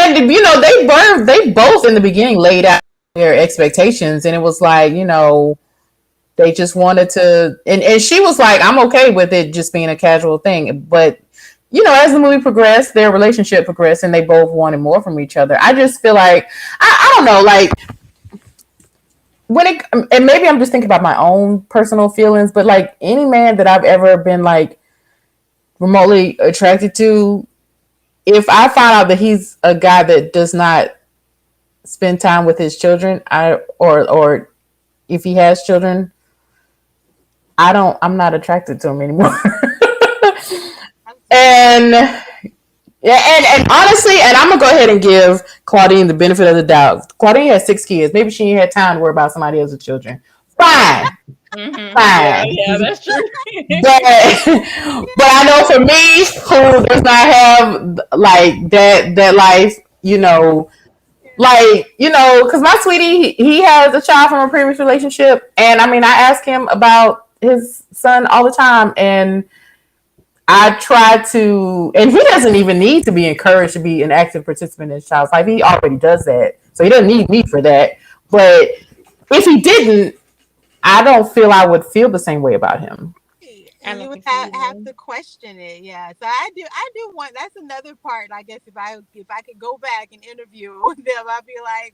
And you know, they both in the beginning laid out their expectations, and it was like, you know, they just wanted to, and she was like, I'm okay with it just being a casual thing, but you know, as the movie progressed, their relationship progressed, and they both wanted more from each other. I just feel like I don't know, like and maybe I'm just thinking about my own personal feelings, but like any man that I've ever been like remotely attracted to, if I find out that he's a guy that does not spend time with his children, or if he has children, I'm not attracted to him anymore. And honestly, and I'm gonna go ahead and give Claudine the benefit of the doubt. Claudine has 6 kids. Maybe she ain't had time to worry about somebody else's children. Fine. Fine. Yeah, that's true. but I know for me, who does not have like that life, you know, like, you know, because my sweetie, he has a child from a previous relationship, and I mean, I ask him about his son all the time, and I try to, and he doesn't even need to be encouraged to be an active participant in his child's life. He already does that. So he doesn't need me for that. But if he didn't, I don't feel I would feel the same way about him. And you would have to question it. Yeah. So I do want, that's another part, I guess, if I could go back and interview them, I'd be like,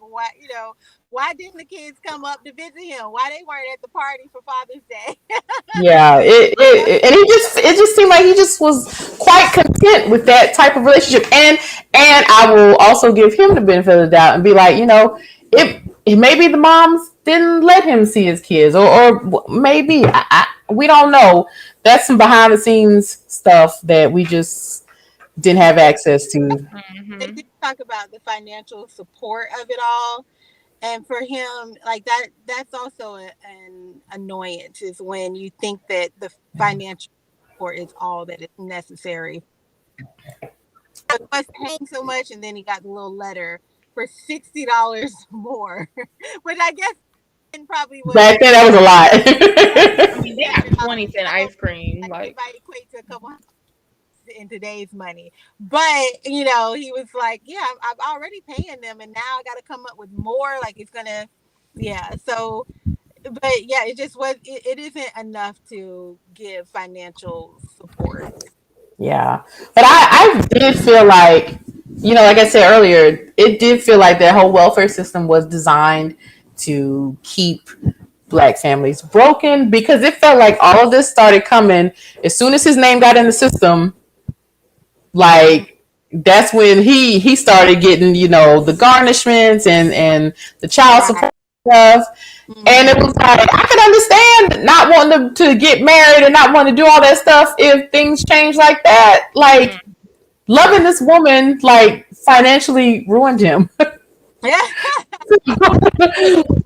why didn't the kids come up to visit him? Why they weren't at the party for Father's Day? Yeah, and it just seemed like he just was quite content with that type of relationship. And I will also give him the benefit of the doubt and be like, you know, if maybe the moms didn't let him see his kids, or maybe we don't know. That's some behind the scenes stuff that we just didn't have access to. They did talk about the financial support of it all. And for him, like that's also an annoyance, is when you think that the financial support is all that is necessary. But was paying so much, and then he got the little letter for $60 more, which I guess probably was back then. That was a lot. I mean, they got 20-cent ice cream. Like equate to a couple in today's money, but you know, he was like, yeah, I'm already paying them, and now I got to come up with more, like it's gonna, yeah. So, but yeah, it just was, it isn't enough to give financial support. Yeah, but I did feel like, you know, like I said earlier, it did feel like that whole welfare system was designed to keep Black families broken, because it felt like all of this started coming as soon as his name got in the system. Like, that's when he started getting, you know, the garnishments and the child support stuff. And it was like, I could understand not wanting to get married and not wanting to do all that stuff if things change like that. Like loving this woman like financially ruined him.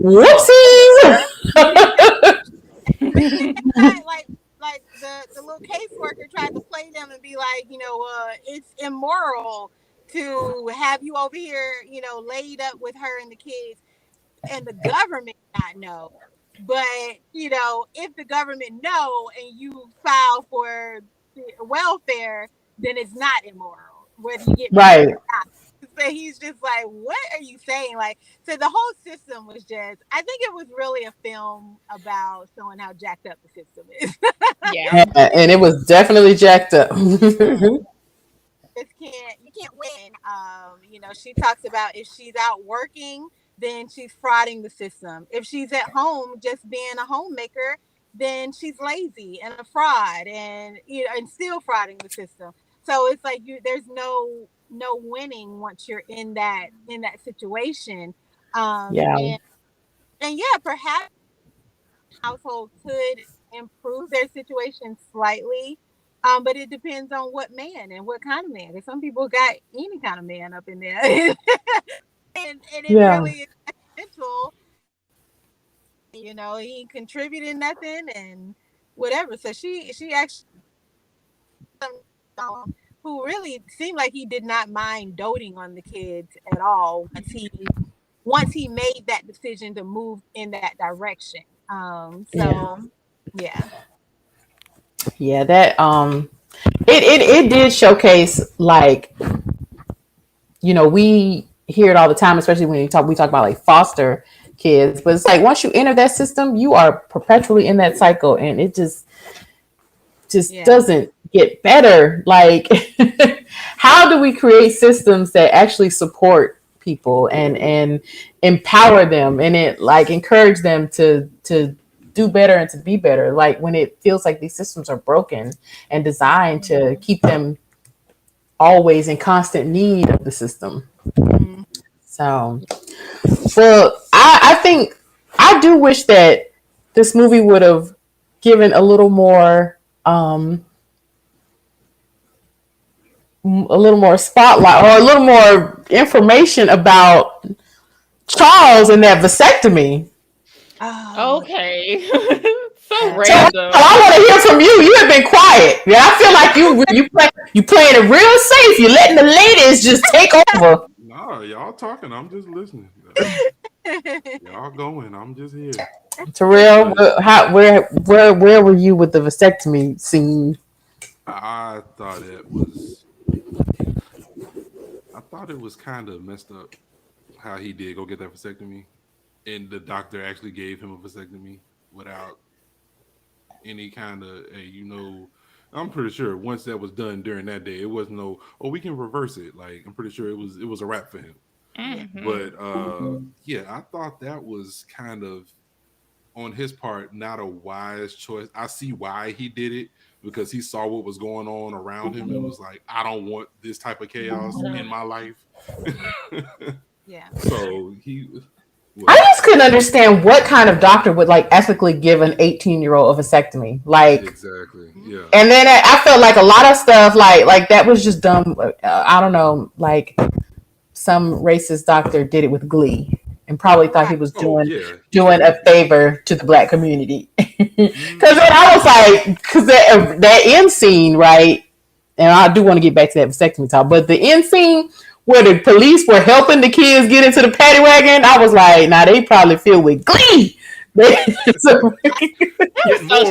Whoopsies. like the little caseworker tried to play them and be like, it's immoral to have you over here, laid up with her and the kids, and the government not know. But if the government know and you file for welfare, then it's not immoral whether you get married or not. So he's just like, what are you saying? Like, so the whole system was just, I think it was really a film about showing how jacked up the system is. Yeah, and it was definitely jacked up. You can't win. She talks about if she's out working, then she's frauding the system. If she's at home just being a homemaker, then she's lazy and a fraud, and and still frauding the system. So it's like there's no winning once you're in that situation. And perhaps household could improve their situation slightly. But it depends on what man and what kind of man. Because some people got any kind of man up in there. and it really is accidental. He contributed nothing and whatever. So she actually, who really seemed like he did not mind doting on the kids at all once he made that decision to move in that direction. That it did showcase, like, we hear it all the time, especially when we talk about like foster kids, but it's like once you enter that system, you are perpetually in that cycle, and it just doesn't get better. Like, how do we create systems that actually support people and empower them, and it like encourage them to do better and to be better, like when it feels like these systems are broken and designed to keep them always in constant need of the system. So, well, I think I do wish that this movie would have given a little more spotlight or a little more information about Charles and that vasectomy. Okay. So random. I want to hear from you. You have been quiet. Yeah, I feel like you playing it real safe. You're letting the ladies just take over. No, y'all talking. I'm just listening. Y'all going. I'm just here. Terrell, where were you with the vasectomy scene? I thought it was kind of messed up how he did go get that vasectomy, and the doctor actually gave him a vasectomy without any kind of I'm pretty sure once that was done during that day, it wasn't we can reverse it. Like, I'm pretty sure it was a wrap for him. But I thought that was kind of on his part not a wise choice. I see why he did it, because he saw what was going on around him and was like, I don't want this type of chaos in my life. So I just couldn't understand what kind of doctor would like ethically give an 18-year-old a vasectomy. Like, exactly, yeah. And then I felt like a lot of stuff like that was just dumb. I don't know, like some racist doctor did it with glee and probably thought he was doing a favor to the Black community. Because then I was like, because that end scene, right? And I do want to get back to that vasectomy talk, but the end scene where the police were helping the kids get into the paddy wagon, I was like, they probably filled with glee. That's so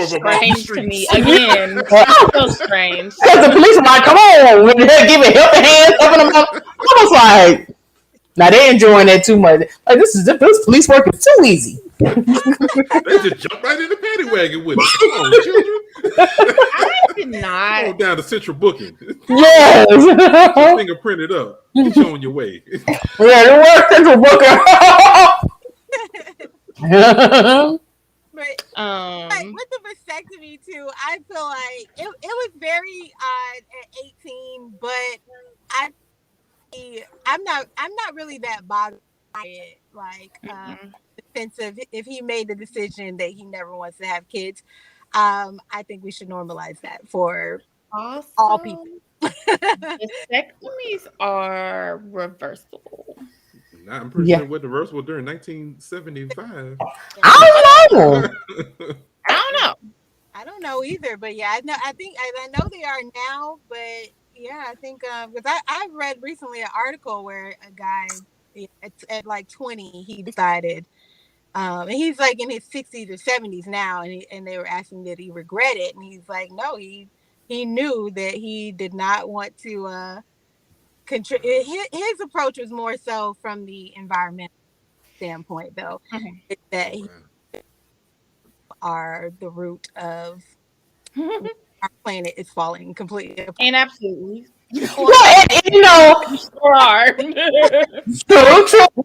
strange to me. Again, so strange. Because the police were like, come on, when they're giving helping hands, helping them up. I was like, they enjoying that too much. Like, this police work is too easy. They just jump right in the paddy wagon with it. Come on, children. I did not. Go down to Central Booking. Yes. Fingerprinted up. Get you on your way. The work Central Booking. But with the vasectomy too, I feel like it was very odd at 18, but I'm not really that bothered by it. Like, the sense of if he made the decision that he never wants to have kids, I think we should normalize that for all people. Vasectomies are reversible. I'm pretty Yeah. sure it wasn't reversible during 1975. I don't know. I don't know. I don't know either, but yeah, I know. I know they are now, but yeah, I think because I read recently an article where a guy at like 20 he decided, and he's like in his 60s or 70s now, and they were asking did he regret it, and he's like no, he knew that he did not want to contribute. His approach was more so from the environmental standpoint, though, that Oh, he wow. are the root of our planet is falling completely apart. And absolutely. Well, and, you know, You sure are. true.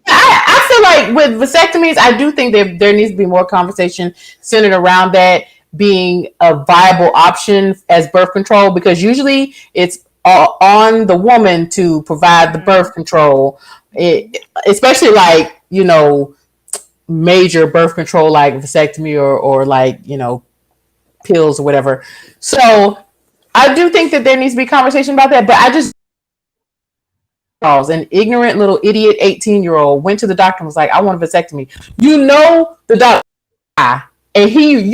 I feel like with vasectomies, I do think that there needs to be more conversation centered around that being a viable option as birth control, because usually it's on the woman to provide the birth control, especially like, you know, major birth control like vasectomy or like, you know, pills or whatever. So I do think that there needs to be conversation about that, but I just an ignorant little idiot 18-year-old went to the doctor and was like, I want a vasectomy. You know, the doctor, and he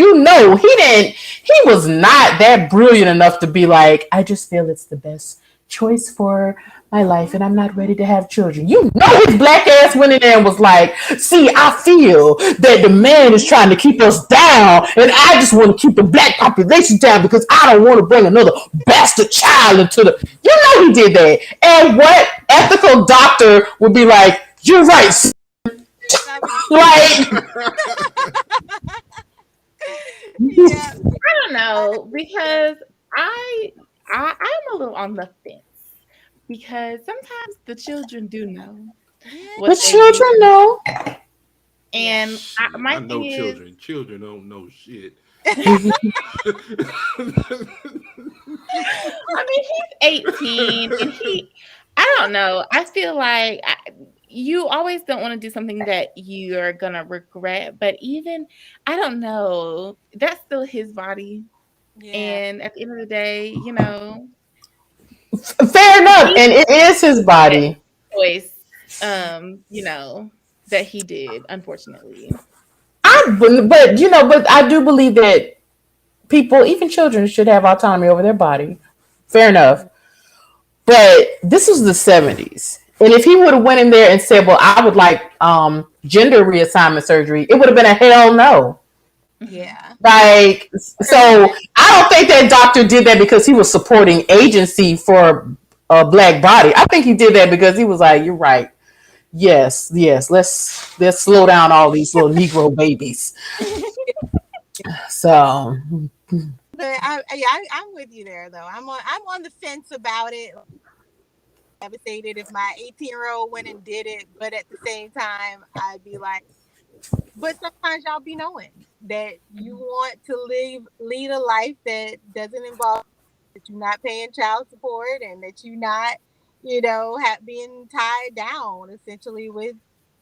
was not that brilliant enough to be like, I just feel it's the best choice for my life and I'm not ready to have children. You know, his black ass went in there and was like, see, I feel that the man is trying to keep us down and I just want to keep the black population down because I don't want to bring another bastard child into the, you know, he did that. And what ethical doctor would be like, you're right, like, Yeah, I don't know because I'm a little on the fence because sometimes the children do know what the they children do. know. And my I know thing is, children. Children don't know shit. I mean, he's 18 and I don't know. I feel like you always don't want to do something that you're going to regret. But even, I don't know, that's still his body. yeah. And at the end of the day, you know, Fair enough, he and it is his made body. a choice, you know, that he did, unfortunately. But you know, but I do believe that people, even children, should have autonomy over their body. Fair enough. But this was the 70s. And if he would have went in there and said, well, I would like gender reassignment surgery, it would have been a hell no. Yeah. Like, so I don't think that doctor did that because he was supporting agency for a black body. I think he did that because he was like, you're right. Yes, let's slow down all these little Negro babies. So But I'm with you there though. I'm on the fence about it. Devastated if my 18-year-old went and did it, but at the same time, I'd be like, but sometimes y'all be knowing that you want to lead a life that doesn't involve that you're not paying child support and that you're not, you know, being tied down essentially with,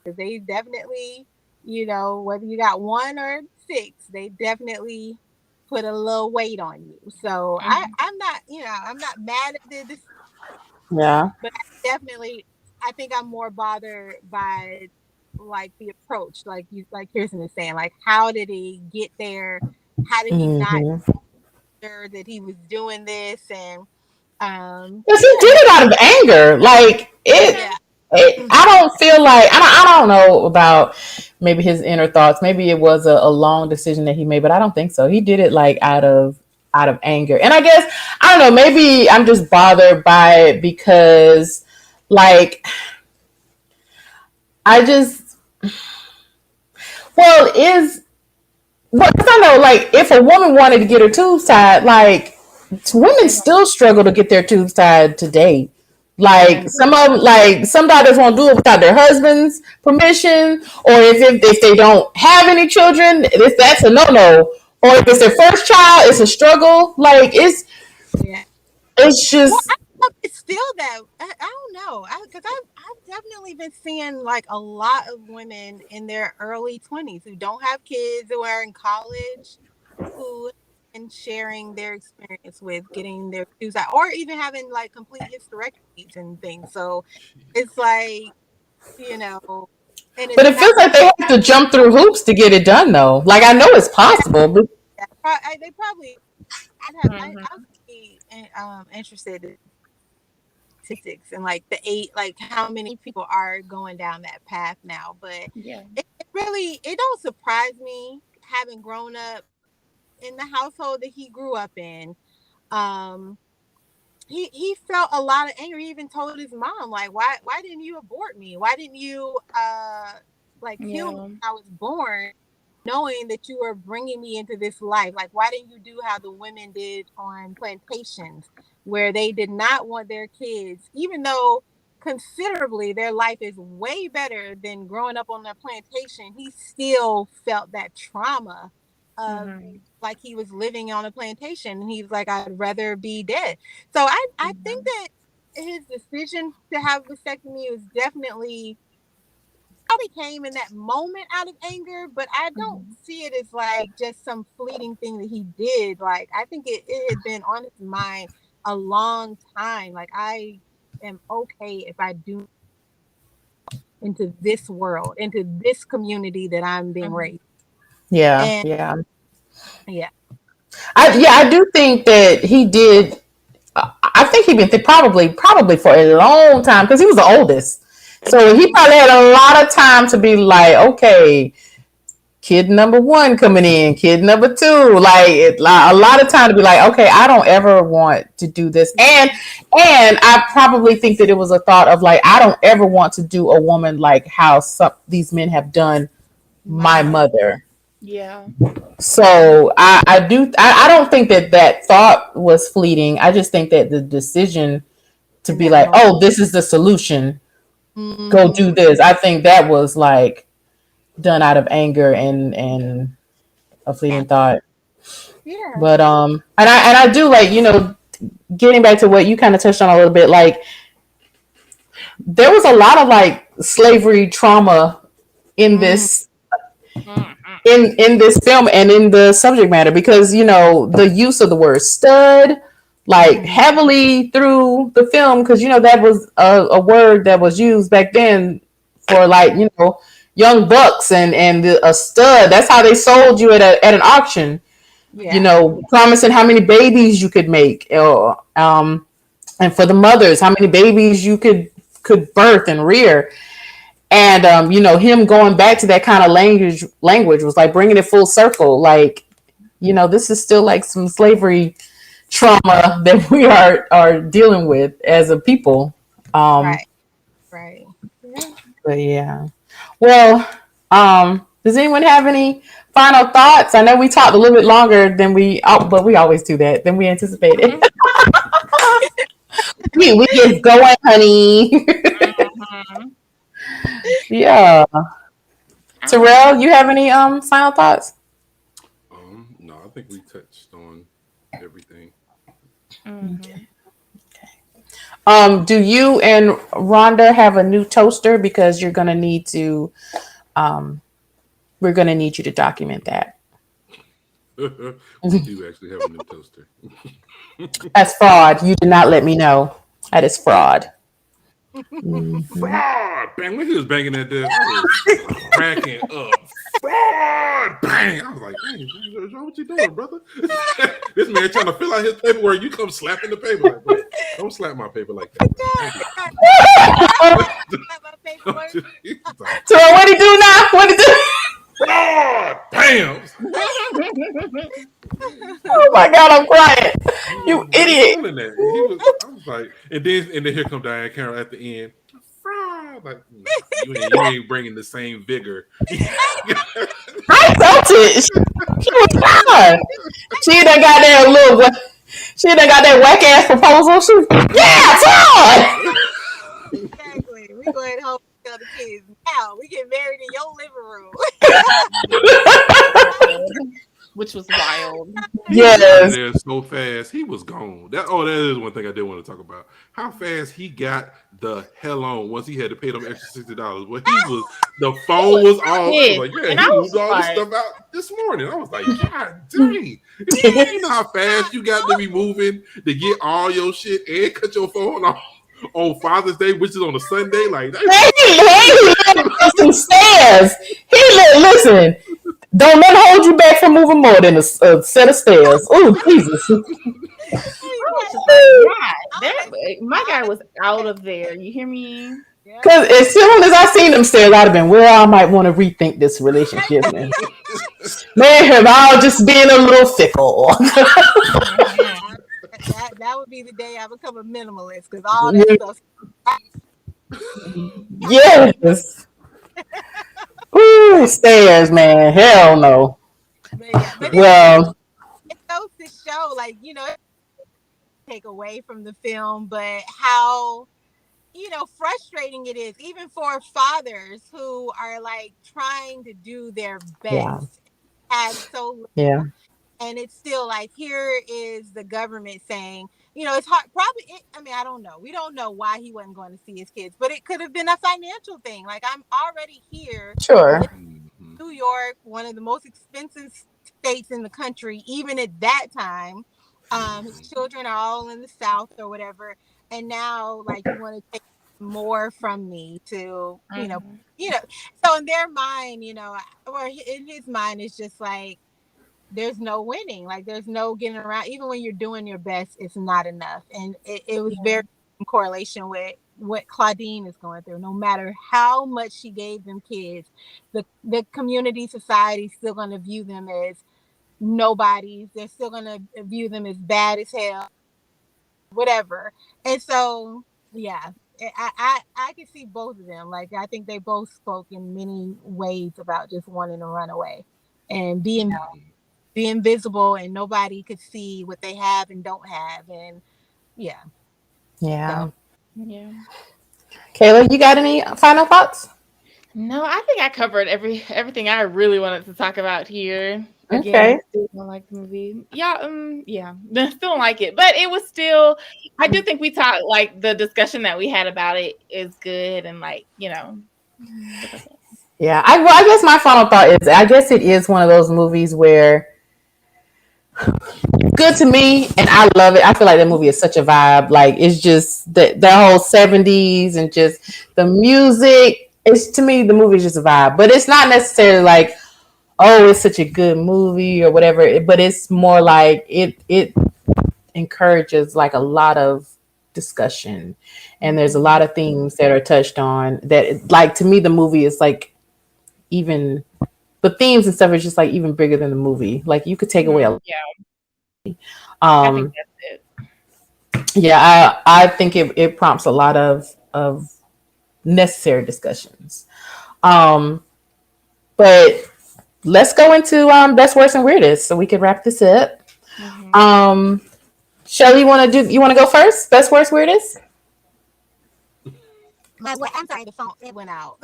because they definitely, you know, whether you got one or six, they definitely put a little weight on you. So I'm not, you know, I'm not mad at this, yeah. but I think I'm more bothered by like the approach, like Kirsten is saying, like how did he get there? How did he not sure that he was doing this? And Because he did it out of anger. Like yeah, I don't feel like I don't know about maybe his inner thoughts. Maybe it was a long decision that he made, but I don't think so. He did it like out of anger. And I guess I don't know, maybe I'm just bothered by it because like I just well is well, cause I know like if a woman wanted to get her tubes tied, like women still struggle to get their tubes tied today. Like some of them, like some doctors won't do it without their husband's permission, or if they don't have any children, that's a no no. Or if it's their first child, it's a struggle. Like yeah. it's Well, just it's still that I don't know, because I've definitely been seeing like a lot of women in their early 20s who don't have kids, who are in college, who and sharing their experience with getting their tubes out, or even having like complete hysterectomies and things. So it's like, you know, and But it's it not. feels like they have to jump through hoops to get it done, though. Like I know it's possible, but They probably. I'd be interested in statistics and like like how many people are going down that path now. But Yeah. it don't surprise me, having grown up in the household that he grew up in. Um, he felt a lot of anger. He even told his mom, like, why didn't you abort me? Why didn't you like kill me when I was born, knowing that you were bringing me into this life? Like, why didn't you do how the women did on plantations, where they did not want their kids, even though considerably their life is way better than growing up on a plantation? He still felt that trauma of like he was living on a plantation, and he's like, I'd rather be dead. So I think that his decision to have a vasectomy was definitely probably came in that moment out of anger, but I don't see it as like just some fleeting thing that he did. Like, I think it had been on his mind a long time. Like, I am okay if I do into this world, into this community that I'm being raised. yeah. I do think that he did. I think he been probably for a long time because he was the oldest, so he probably had a lot of time to be like, okay, kid number one coming in, kid number two, like a lot of time to be like, okay, I don't ever want to do this, and I probably think that it was a thought of like, I don't ever want to do a woman like how these men have done my mother. Yeah. So I don't think that thought was fleeting. I just think that the decision to be like, oh, this is the solution, go do this, I think that was like done out of anger and a fleeting thought. Yeah. But and I do, like, getting back to what you kind of touched on a little bit, like there was a lot of like slavery trauma in this in this film and in the subject matter, because the use of the word stud like heavily through the film, because that was a word that was used back then for like young bucks, and a stud, that's how they sold you at an auction. Promising how many babies you could make, and for the mothers, how many babies you could birth and rear. And him going back to that kind of language was like bringing it full circle. Like, this is still like some slavery trauma that we are dealing with as a people. Right. Yeah. But yeah. Well, does anyone have any final thoughts? I know we talked a little bit longer than but we always do that than we anticipated. we get going, honey. Yeah. Terrell, you have any final thoughts? No, I think we touched on everything. Okay. Do you and Rhonda have a new toaster? Because you're gonna need to we're gonna need you to document that. We do actually have a new toaster. That's fraud. You did not let me know. That is fraud. Fraud! Bang! When he was banging that desk, I was cracking up. Fraud! Bang! I was like, hey, what you doing, brother? This man trying to fill out his paperwork. You come slapping the paper like, bro, don't slap my paper like that. So what do you do now? What do you do? Fraud! Bam! Oh my God, I'm crying. You idiot. I was like, and then here come Diahann Carroll at the end. Fraud! Like, you ain't bringing the same vigor. I felt it. She was fine. She done got that whack ass proposal. Exactly. We go ahead and help tell the kids now. We get married in your living room. which was wild. He was out of Yes. there so fast. He was gone. That is one thing I did want to talk about. How fast he got the hell on once he had to pay them extra $60. Well, the phone was all. I was like, yeah, And he I was moved all this like- stuff out this morning. I was like, God dang! You know how fast you got to be moving to get all your shit and cut your phone off on Father's Day, which is on a Sunday. Like that. He lived up some stairs. Listen. Don't let it hold you back from moving more than a set of stairs. Oh, Jesus. I was just like, God, my guy was out of there. You hear me? Because as soon as I seen them stairs, I'd have been, well, I might want to rethink this relationship. Man, have I just being a little fickle? That would be the day I become a minimalist because all that stuff. Yes. Ooh, stairs, man. Hell no. But Well, it goes to show, like, take away from the film, but how, frustrating it is, even for fathers who are like trying to do their best. Yeah. And it's still like, here is the government saying, it's hard. Probably, I don't know. We don't know why he wasn't going to see his kids, but it could have been a financial thing. Like, I'm already here. Sure. New York, one of the most expensive states in the country, even at that time. His children are all in the South or whatever. And now, like, you want to take more from me to, so in their mind, or in his mind, it's just like, there's no winning. Like, there's no getting around. Even when you're doing your best, it's not enough. And it was very in correlation with what Claudine is going through. No matter how much she gave them kids, the community, society is still going to view them as nobodies. They're still going to view them as bad as hell, whatever. And so, yeah, I can see both of them. Like, I think they both spoke in many ways about just wanting to run away and be invisible, and nobody could see what they have and don't have. And Yeah. Yeah. Kayla, you got any final thoughts? No, I think I covered everything I really wanted to talk about here. Okay. Again, still don't like the movie. Yeah, still don't like it, but it was still. I do think we talked, like, the discussion that we had about it is good, and like, Yeah, I guess my final thought is, I guess it is one of those movies where good to me, and I love it. I feel like that movie is such a vibe. Like, it's just the whole 70s and just the music. It's, to me, the movie is just a vibe, but it's not necessarily like, oh, it's such a good movie or whatever. But it's more like it encourages like a lot of discussion, and there's a lot of themes that are touched on that, like, to me, the movie is like, even the themes and stuff is just like even bigger than the movie. Like, you could take away a lot. I think that's it. Yeah, I think it prompts a lot of necessary discussions. But let's go into best, worst, and weirdest, so we can wrap this up. Shelly, you want to go first? Best, worst, weirdest? I'm sorry, the phone, it went out.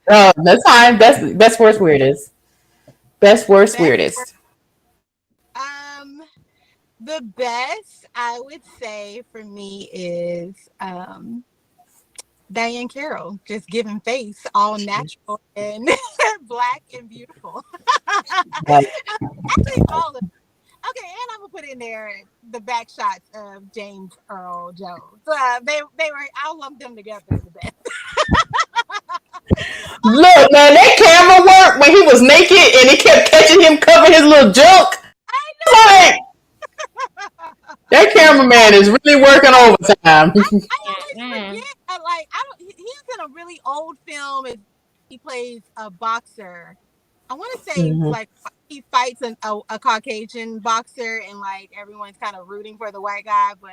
Oh, that's fine. Best, worst, weirdest. Best, worst, weirdest. The best, I would say, for me is Diahann Carroll, just giving face, all natural and black and beautiful. Actually, all of them. Okay, and I'm gonna put in there the back shots of James Earl Jones. They were. I'll lump them together as the best. Look, man, that camera work when he was naked and it kept catching him cover his little junk. Like, that cameraman is really working overtime. I always forget. He's in a really old film. He plays a boxer. I want to say like he fights a Caucasian boxer, and like everyone's kind of rooting for the white guy, but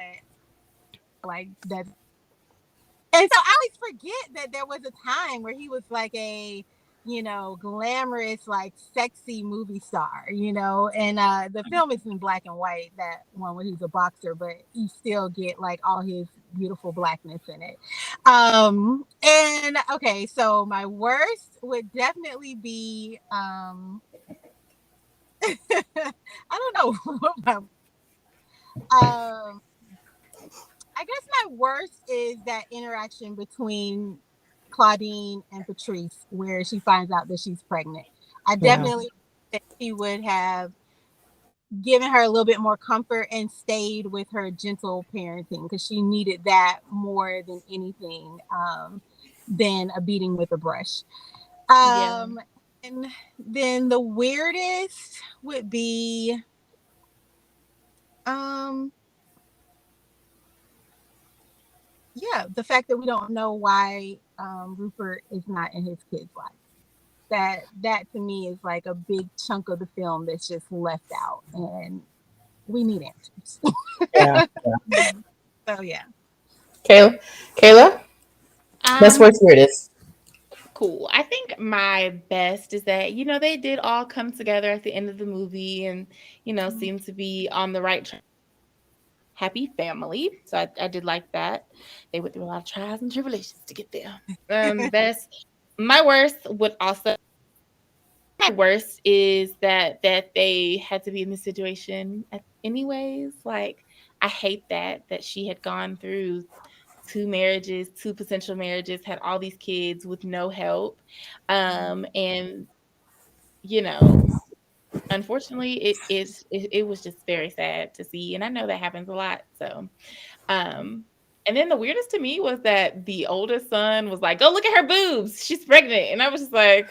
like that. And so I always forget that there was a time where he was like a, glamorous, like sexy movie star, and the film is in black and white, that one where he's a boxer, but you still get like all his beautiful blackness in it. And okay, so my worst would definitely be I don't know what I guess my worst is that interaction between Claudine and Patrice, where she finds out that she's pregnant. I definitely think that she would have given her a little bit more comfort and stayed with her gentle parenting because she needed that more than anything than a beating with a brush. And then the weirdest would be the fact that we don't know why Rupert is not in his kid's life. That to me is like a big chunk of the film that's just left out, and we need answers. Yeah. So yeah. Kayla, that's what's weirdest. Cool. I think my best is that, they did all come together at the end of the movie and, seem to be on the right track. Happy family. So I did like that. They went through a lot of trials and tribulations to get there. My worst is that they had to be in this situation anyways. Like, I hate that she had gone through 2 marriages, 2 potential marriages, had all these kids with no help. And unfortunately it was just very sad to see. And I know that happens a lot. So, and then the weirdest to me was that the oldest son was like, "Go look at her boobs. She's pregnant." And I was just like,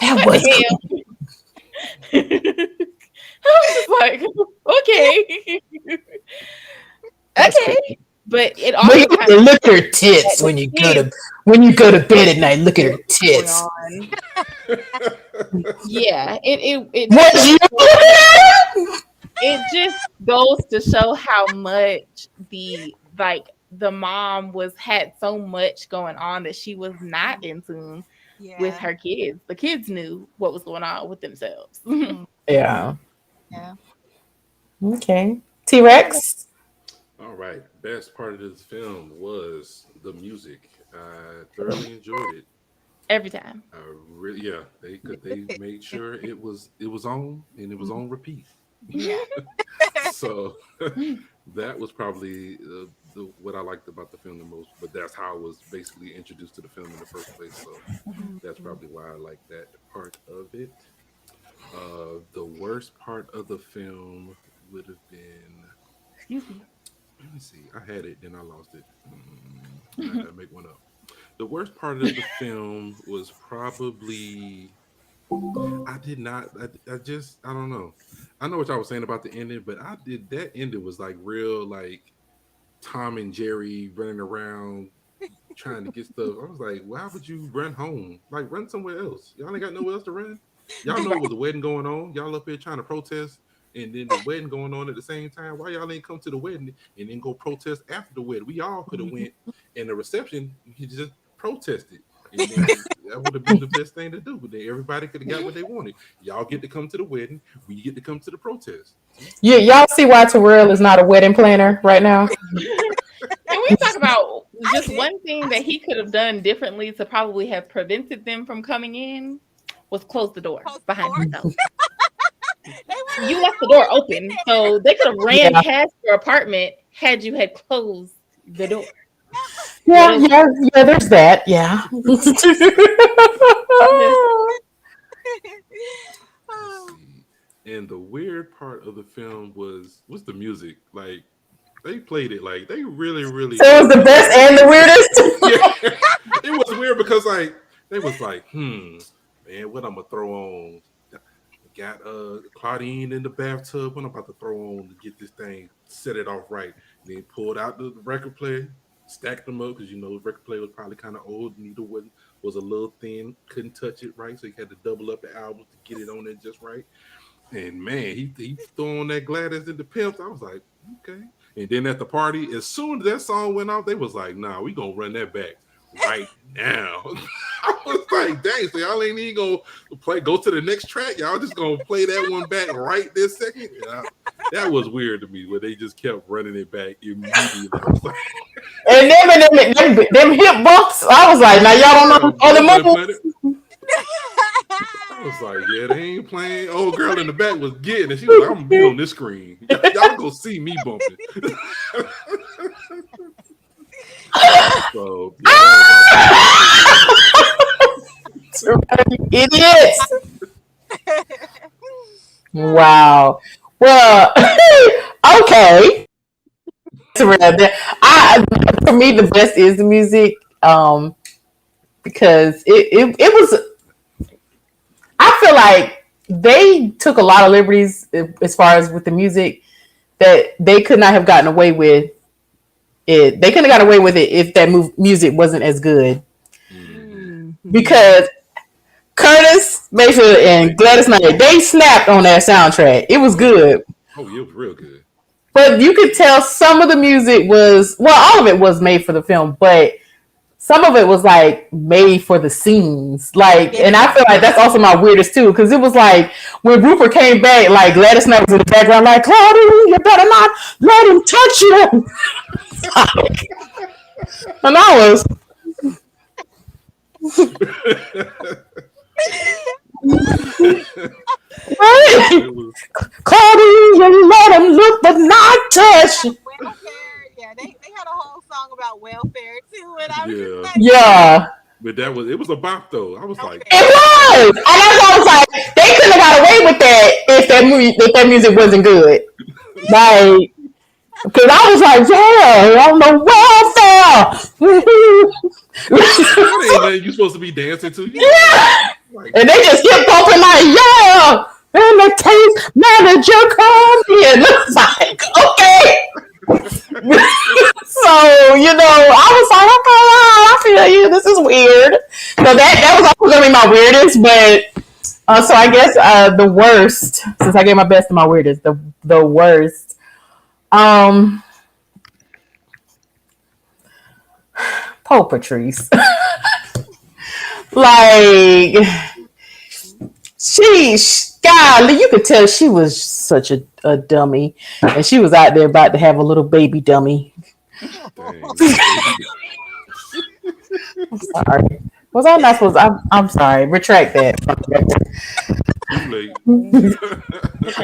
That what was the hell? I was just like, okay. Okay. But it also kind of look at her tits when you go to bed at night. Look at her tits. Yeah, it just goes to show how much the mom had so much going on that she was not in tune with her kids. The kids knew what was going on with themselves. Yeah. Yeah. Okay. T-Rex. All right. Best part of this film was the music. I thoroughly enjoyed it. Every time. They made sure it was on and it was on repeat. Yeah. So that was probably what I liked about the film the most. But that's how I was basically introduced to the film in the first place. So that's probably why I like that part of it. The worst part of the film would have been. Let me see. I had it, then I lost it. I had to make one up. The worst part of the film was probably. I don't know. I know what y'all was saying about the ending, but that ending was like real, like Tom and Jerry running around trying to get stuff. I was like, why would you run home? Like, run somewhere else. Y'all ain't got nowhere else to run. Y'all know it was a wedding going on. Y'all up here trying to protest, and then the wedding going on at the same time. Why y'all ain't come to the wedding and then go protest after the wedding? We all could have went in the reception. You just protested. And then that would have been the best thing to do. But then everybody could have got what they wanted. Y'all get to come to the wedding. We get to come to the protest. Yeah, y'all see why Terrell is not a wedding planner right now? Can we talk about just one thing that he could have done differently to probably have prevented them from coming in? Was close the door behind himself. You left the door open, so they could have ran past your apartment had you had closed the door. Yeah, there's that. Yeah. And the weird part of the film was the music. Like, they played it like they really. So it was the best and the weirdest. Yeah, it was weird because like they was like, man, what I'm gonna throw on? Got Claudine in the bathtub. What I'm about to throw on to get this thing set it off right. And then pulled out the record player, stacked them up because the record player was probably kind of old. Needle was a little thin, couldn't touch it right, so he had to double up the album to get it on there just right. And man, he throwing that Gladys in the Pimps. I was like, okay. And then at the party, as soon as that song went off, they was like, nah, we gonna run that back right now. I was like, dang, so y'all ain't even gonna go to the next track. Y'all just gonna play that one back right this second. Yeah, that was weird to me, where they just kept running it back immediately. And them hip bumps, I was like, now y'all don't know other moves. I was like, yeah, they ain't playing. Old girl in the back was getting it. She was like, I'm gonna be on this screen. Y'all go see me bumping. So, Idiots. Wow. Well, okay. For me, the best is the music, because it was. I feel like they took a lot of liberties as far as with the music that they could not have gotten away with it. They couldn't have gotten away with it if that music wasn't as good. Because Curtis Mayfield and Gladys Knight, they snapped on that soundtrack. It was good. Oh, it was real good. But you could tell some of the music was, well, all of it was made for the film, but some of it was like made for the scenes. Like, and I feel like that's also my weirdest too, because it was like when Rupert came back, like Gladys Knight was in the background, like, Claudine, you better not let him touch you. And I was Claudine, you let him look but not touch. Yeah, they had a whole song about welfare too, and I was just like, yeah. But it was a bop though. I was like, it was, and I was like, they couldn't have got away with that if that music wasn't good. Like, because I was like, yeah, on the welfare. You supposed to be dancing to? Yeah. Like, and they just kept bumping like, yeah. And the case manager comes in. It's like, okay. So, you know, I was like, okay, I feel you. This is weird. So that was also gonna be my weirdest, but so I guess the worst, since I gave my best to my weirdest, the worst. Poor Patrice. Like, golly, you could tell she was such a dummy, and she was out there about to have a little baby dummy. I'm sorry. Was I not supposed to? I'm sorry. Retract that from the record.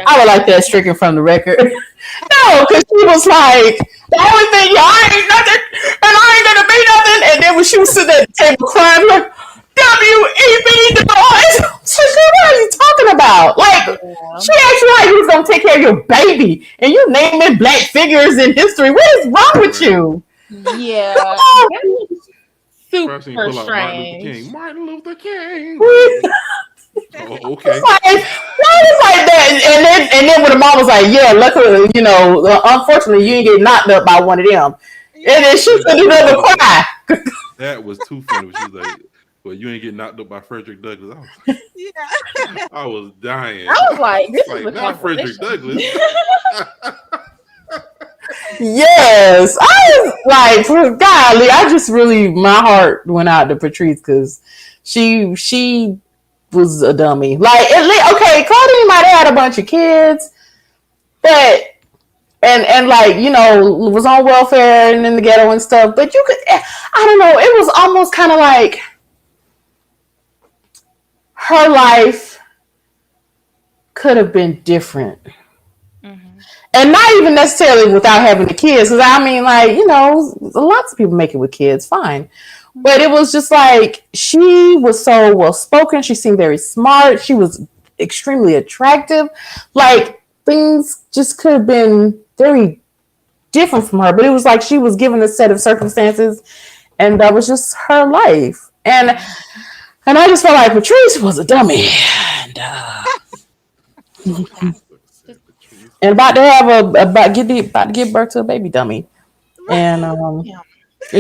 I would like that stricken from the record. No, because she was like, the only thing, I ain't nothing, and I ain't gonna be nothing. And then when she was sitting at the table crying, like, W-E-B, the boys. So what are you talking about? Like, she asked you how you was gonna take care of your baby, and you naming black figures in history. What is wrong with you? Yeah. Super strange. Martin Luther King. Oh, okay. Why is like that? And then when the mom was like, yeah, luckily, you know, unfortunately, you ain't get knocked up by one of them. And then she said, you never cry. That was too funny. She was like, well, you ain't get knocked up by Frederick Douglass. I was dying. I was like, this is not Frederick Douglass. Yes, I was like, golly, I just really, my heart went out to Patrice because she was a dummy. Like, okay, Claudine might have had a bunch of kids, but and like, you know, was on welfare and in the ghetto and stuff. But you could, I don't know, it was almost kind of like her life could have been different. And not even necessarily without having the kids. Because I mean, like, you know, lots of people make it with kids, fine. But it was just like, she was so well-spoken. She seemed very smart. She was extremely attractive. Like, things just could have been very different from her. But it was like she was given a set of circumstances. And that was just her life. And I just felt like Patrice was a dummy. And about to give birth to a baby dummy, and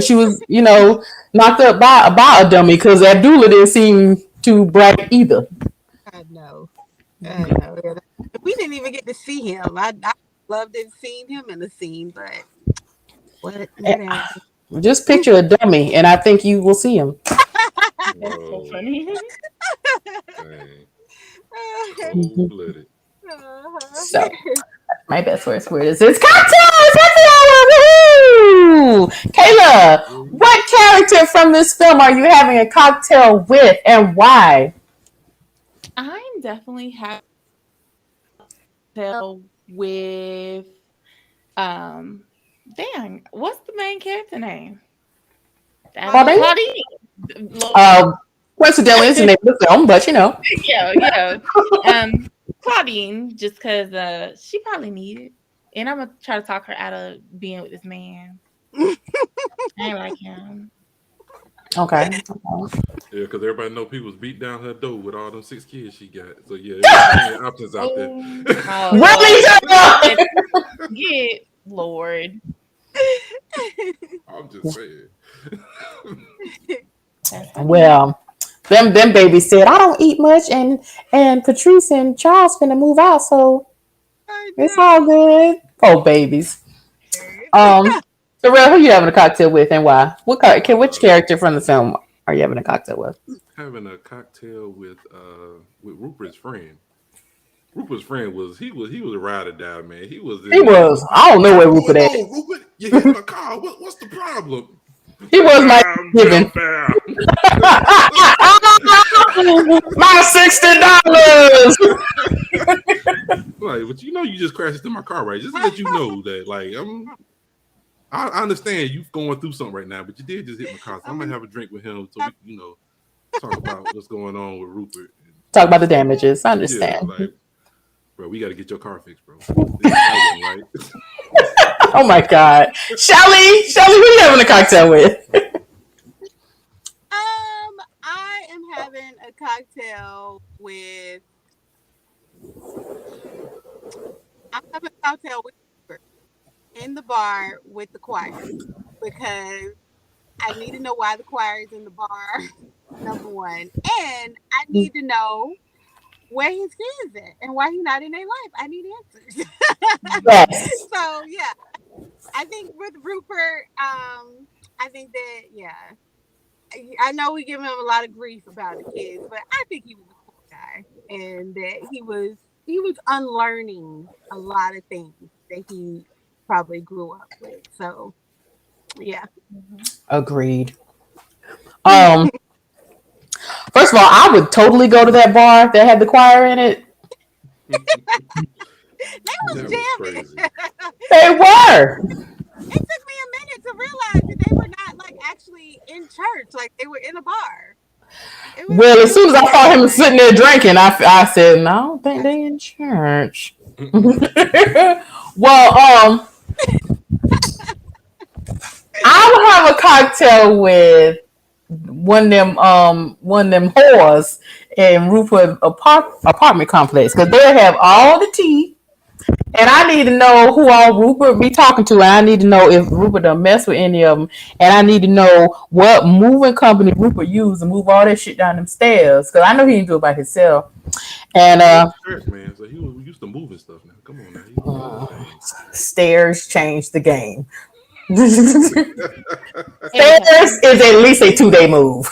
she was, you know, knocked up by a dummy because that doula didn't seem too bright either. I know. We didn't even get to see him. I loved to have seen him in the scene, but what? Just picture a dummy, and I think you will see him. That's so funny. Cold-blooded. So, my best worst word is it's cocktails. Woo! Kayla, what character from this film are you having a cocktail with, and why? I'm definitely happy with dang, what's the main character name? Claudine? Claudine. Coincidentally, it's the name of the film, but yeah. Claudine, just because she probably needed, and I'm gonna try to talk her out of being with this man. I ain't like him. Okay. Yeah, because everybody know people was beat down her door with all them 6 kids she got. So yeah, there's plenty of options out there. Really? Get Lord. I'm just saying. Well, them babies said I don't eat much, and Patrice and Charles finna move out, so it's all good. Poor babies. Terrell, who you having a cocktail with, and why? Which character from the film are you having a cocktail with? Having a cocktail with Rupert's friend. Rupert's friend was he was a ride or die, man. He was. I don't know where Rupert at. Rupert, you hit my car. What's the problem? He was my given. My $60. Like, but you just crashed into my car, right? Just to let you know that, like, I understand you going through something right now, but you did just hit my car. So I'm gonna have a drink with him so we can, talk about what's going on with Rupert. Talk about the damages. I understand. Yeah, like, bro, we got to get your car fixed, bro. Right? Oh my God, Shelly, who you having a cocktail with? I am having a cocktail with. I'm having a cocktail with in the bar with the choir because I need to know why the choir is in the bar. Number one, and I need to know where his kids at and why he's not in their life. I need answers. Yes. So yeah, I think with Rupert, I think that I know we give him a lot of grief about the kids, but I think he was a cool guy and that he was unlearning a lot of things that he probably grew up with. So yeah. Agreed. First of all, I would totally go to that bar that had the choir in it. They was jamming. They were. It took me a minute to realize that they were not like actually in church, like they were in a bar. Well, as soon as I saw him sitting there drinking, I said, "No, I don't think they in church." Well, I would have a cocktail with one of them whores in Rupert apartment complex because they have all the tea, and I need to know who all Rupert be talking to, and I need to know if Rupert done mess with any of them, and I need to know what moving company Rupert used to move all that shit down them stairs because I know he didn't do it by himself. And church, man, so he was used to moving stuff now. Come on now, stairs changed the game. Stairs is at least a 2-day move.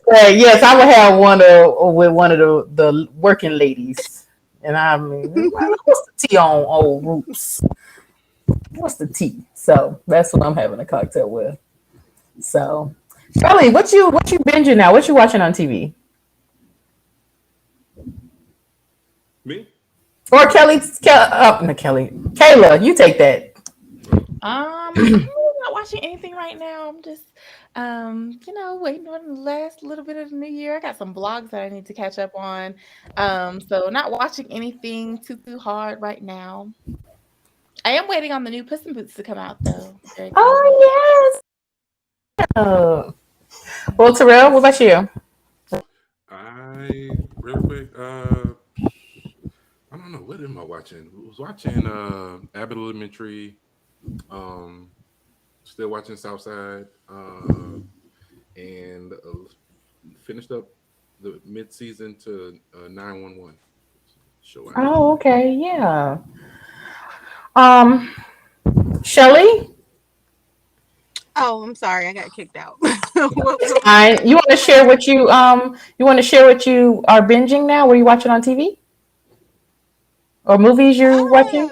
Yes, I would have with one of the working ladies, and I mean, what's the tea on old Roots? What's the tea? So that's what I'm having a cocktail with. So, Shelly, what you binging now? What you watching on TV? Me? Or Kayla, you take that. I'm not watching anything right now. I'm just, waiting on the last little bit of the new year. I got some blogs that I need to catch up on. So not watching anything too hard right now. I am waiting on the new Puss in Boots to come out though. Oh yes. Well, Terrell, what about you? Real quick, I don't know, what am I watching? I was watching Abbott Elementary, still watching Southside, and finished up the mid-season to 911 show. Oh, okay, yeah. Shelly? Oh, I'm sorry, I got kicked out. You want to share what you are binging now? What are you watching on TV? Or movies you're watching?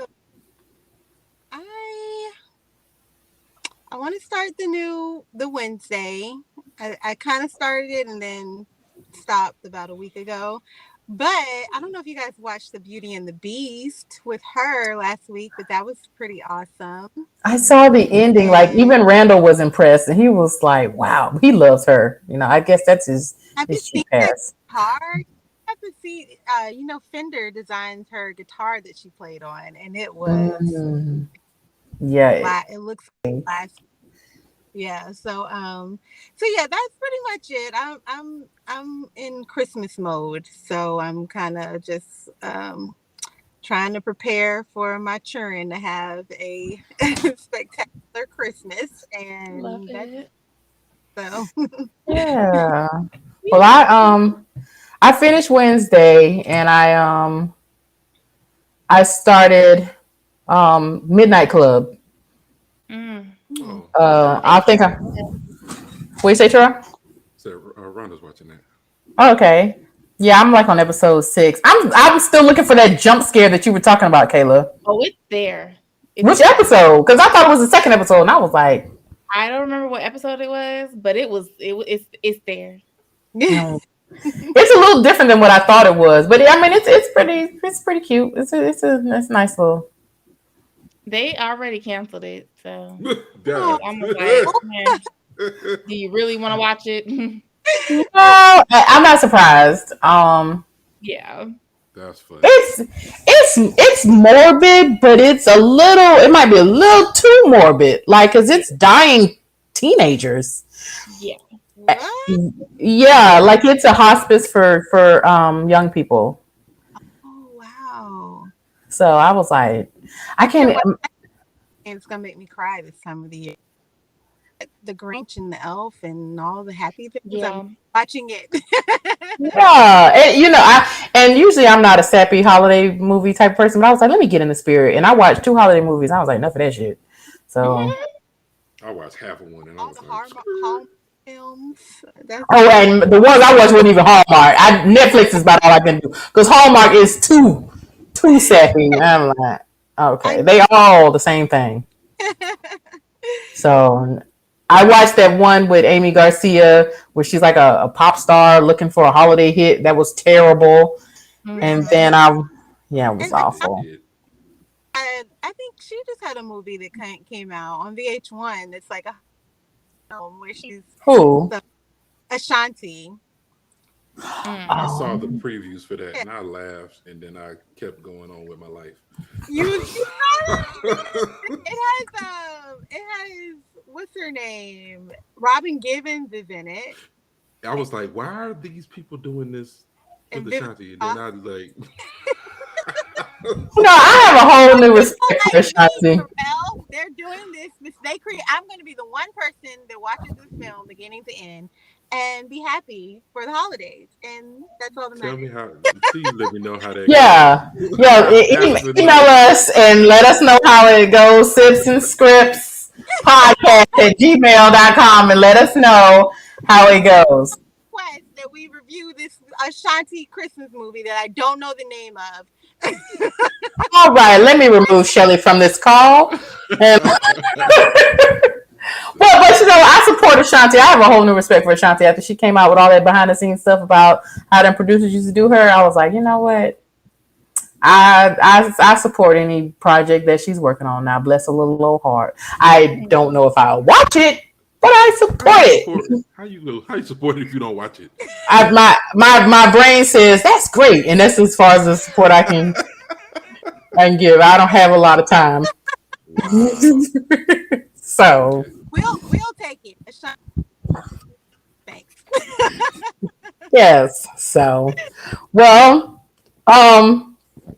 I want to start the Wednesday. I kind of started it and then stopped about a week ago. But I don't know if you guys watched The Beauty and the Beast with her last week, but that was pretty awesome. I saw the ending. Like even Randall was impressed, and he was like, "Wow, he loves her." I guess that's his Have you seen cheap that pass. guitar? You have to see. Fender designed her guitar that she played on, and it was. Yeah. It looks like yeah. So yeah, that's pretty much it. I'm in Christmas mode, so I'm kind of just trying to prepare for my children to have a spectacular Christmas, and Love it. so Yeah. Well, I finished Wednesday, and I started Midnight Club. I think I. What you say, Troy? So Rhonda's watching that. Okay. Yeah, I'm like on episode 6. I'm still looking for that jump scare that you were talking about, Kayla. Oh, it's there. Which episode? Because I thought it was the second episode, and I was like, I don't remember what episode it was, but it's there. It's a little different than what I thought it was, but I mean, it's pretty cute. It's a nice little. They already canceled it, so God. I'm like, man, do you really want to watch it? No, I'm not surprised. Yeah, That's funny. It's morbid, but it's a little. It might be a little too morbid, like because it's dying teenagers. Yeah. what? Yeah, like it's a hospice for young people. Oh wow! So I was like, I can't. And it's gonna make me cry this time of the year. The Grinch and the Elf and all the happy things. Yeah. I'm watching it. Yeah, and usually I'm not a sappy holiday movie type person, but I was like, let me get in the spirit, and I watched 2 holiday movies. And I was like, enough of that shit. So, I watched half of one, and I All was the like, Hallmark films. and the ones I watched weren't even Hallmark. Netflix is about all I can do because Hallmark is too sappy. I'm like, okay, they all the same thing. So I watched that one with Amy Garcia where she's like a pop star looking for a holiday hit. That was terrible. And then it was awful. I think she just had a movie that came out on VH1. It's like a film where she's Who? Ashanti. I saw the previews for that, and I laughed, and then I kept going on with my life. You saw it has what's her name? Robin Givens is in it. I was like, why are these people doing this with Ashanti? And then I was like, No, I have a whole new respect for Ashanti. They're doing this. I'm going to be the one person that watches this film beginning to end and be happy for the holidays, and that's all that matters. tell me how. Please let me know how that. Yeah. Email us and let us know how it goes. Sips and Scripts podcast at gmail.com and let us know how it goes. Request that we review this Ashanti Christmas movie that I don't know the name of. All right, let me remove Shelly from this call. And but I support Ashanti. I have a whole new respect for Ashanti after she came out with all that behind the scenes stuff about how them producers used to do her. I was like, you know what? I support any project that she's working on now. Bless her little old heart. I don't know if I'll watch it, but I support it. How you support it if you don't watch it? My brain says that's great, and that's as far as the support I can give. I don't have a lot of time. Wow. So we'll take it. Thanks. yes. So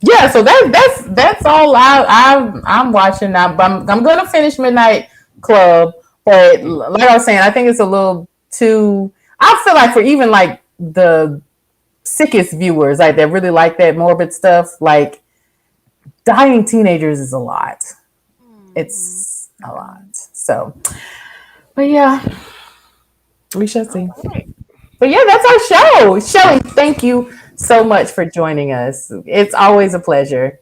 yeah. So that's all I'm watching now. I'm gonna finish Midnight Club, but like I was saying, I think it's a little too. I feel like for even like the sickest viewers, like that really like that morbid stuff, like dying teenagers is a lot. It's a lot. So, but yeah, we shall see. But yeah, that's our show. Shelly, thank you so much for joining us. It's always a pleasure.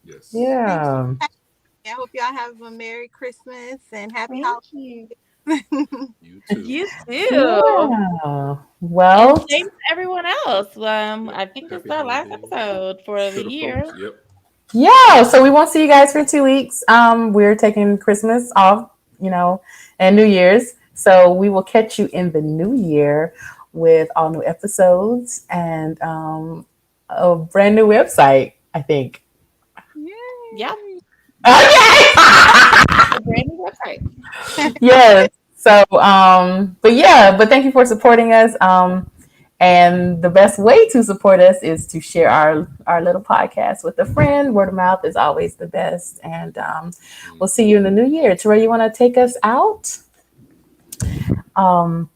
Yes. Yeah. I hope y'all have a Merry Christmas and Happy Thank Holidays. you. You too. You too. Yeah. Well, And same to everyone else. I think this Happy is our last holidays episode for to the the year. folks. Yep. yeah. So we won't see you guys for 2 weeks. We're taking Christmas off, and New Year's. So we will catch you in the new year with all new episodes and a brand new website, I think. Yay. Yeah, Okay. a brand new website. Yes. So, but thank you for supporting us. And the best way to support us is to share our little podcast with a friend. Word of mouth is always the best. And we'll see you in the new year. Terrell, you want to take us out? All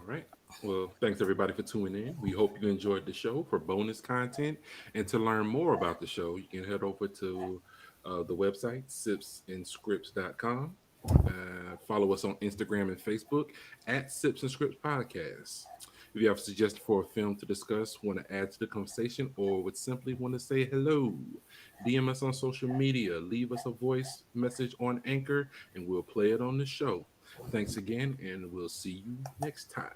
right. Well, thanks everybody for tuning in. We hope you enjoyed the show. For bonus content and to learn more about the show, you can head over to the website, sipsandscripts.com. Follow us on Instagram and Facebook at Sips and Scripts Podcast. If you have a suggestion for a film to discuss, want to add to the conversation, or would simply want to say hello, DM us on social media, leave us a voice message on Anchor, and we'll play it on the show. Thanks again, and we'll see you next time.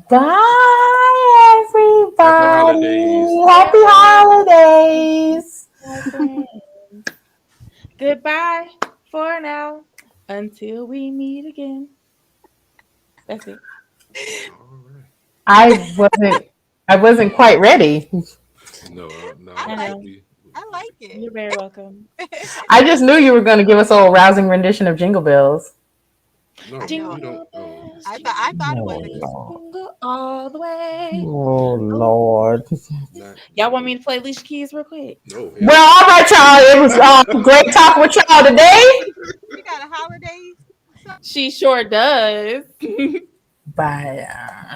Bye, everybody. Happy holidays. My friends. Goodbye for now until we meet again. That's it. All right. I wasn't quite ready. No. I like it. You're very welcome. I just knew you were going to give us a little rousing rendition of Jingle Bells. No, Jingle we don't. bells, I thought it was. jingle all the way. Oh, Lord. Y'all want me to play Alicia Keys real quick? No. Well, all right, y'all. It was great talking with y'all today. You got a holiday. She sure does. Bye.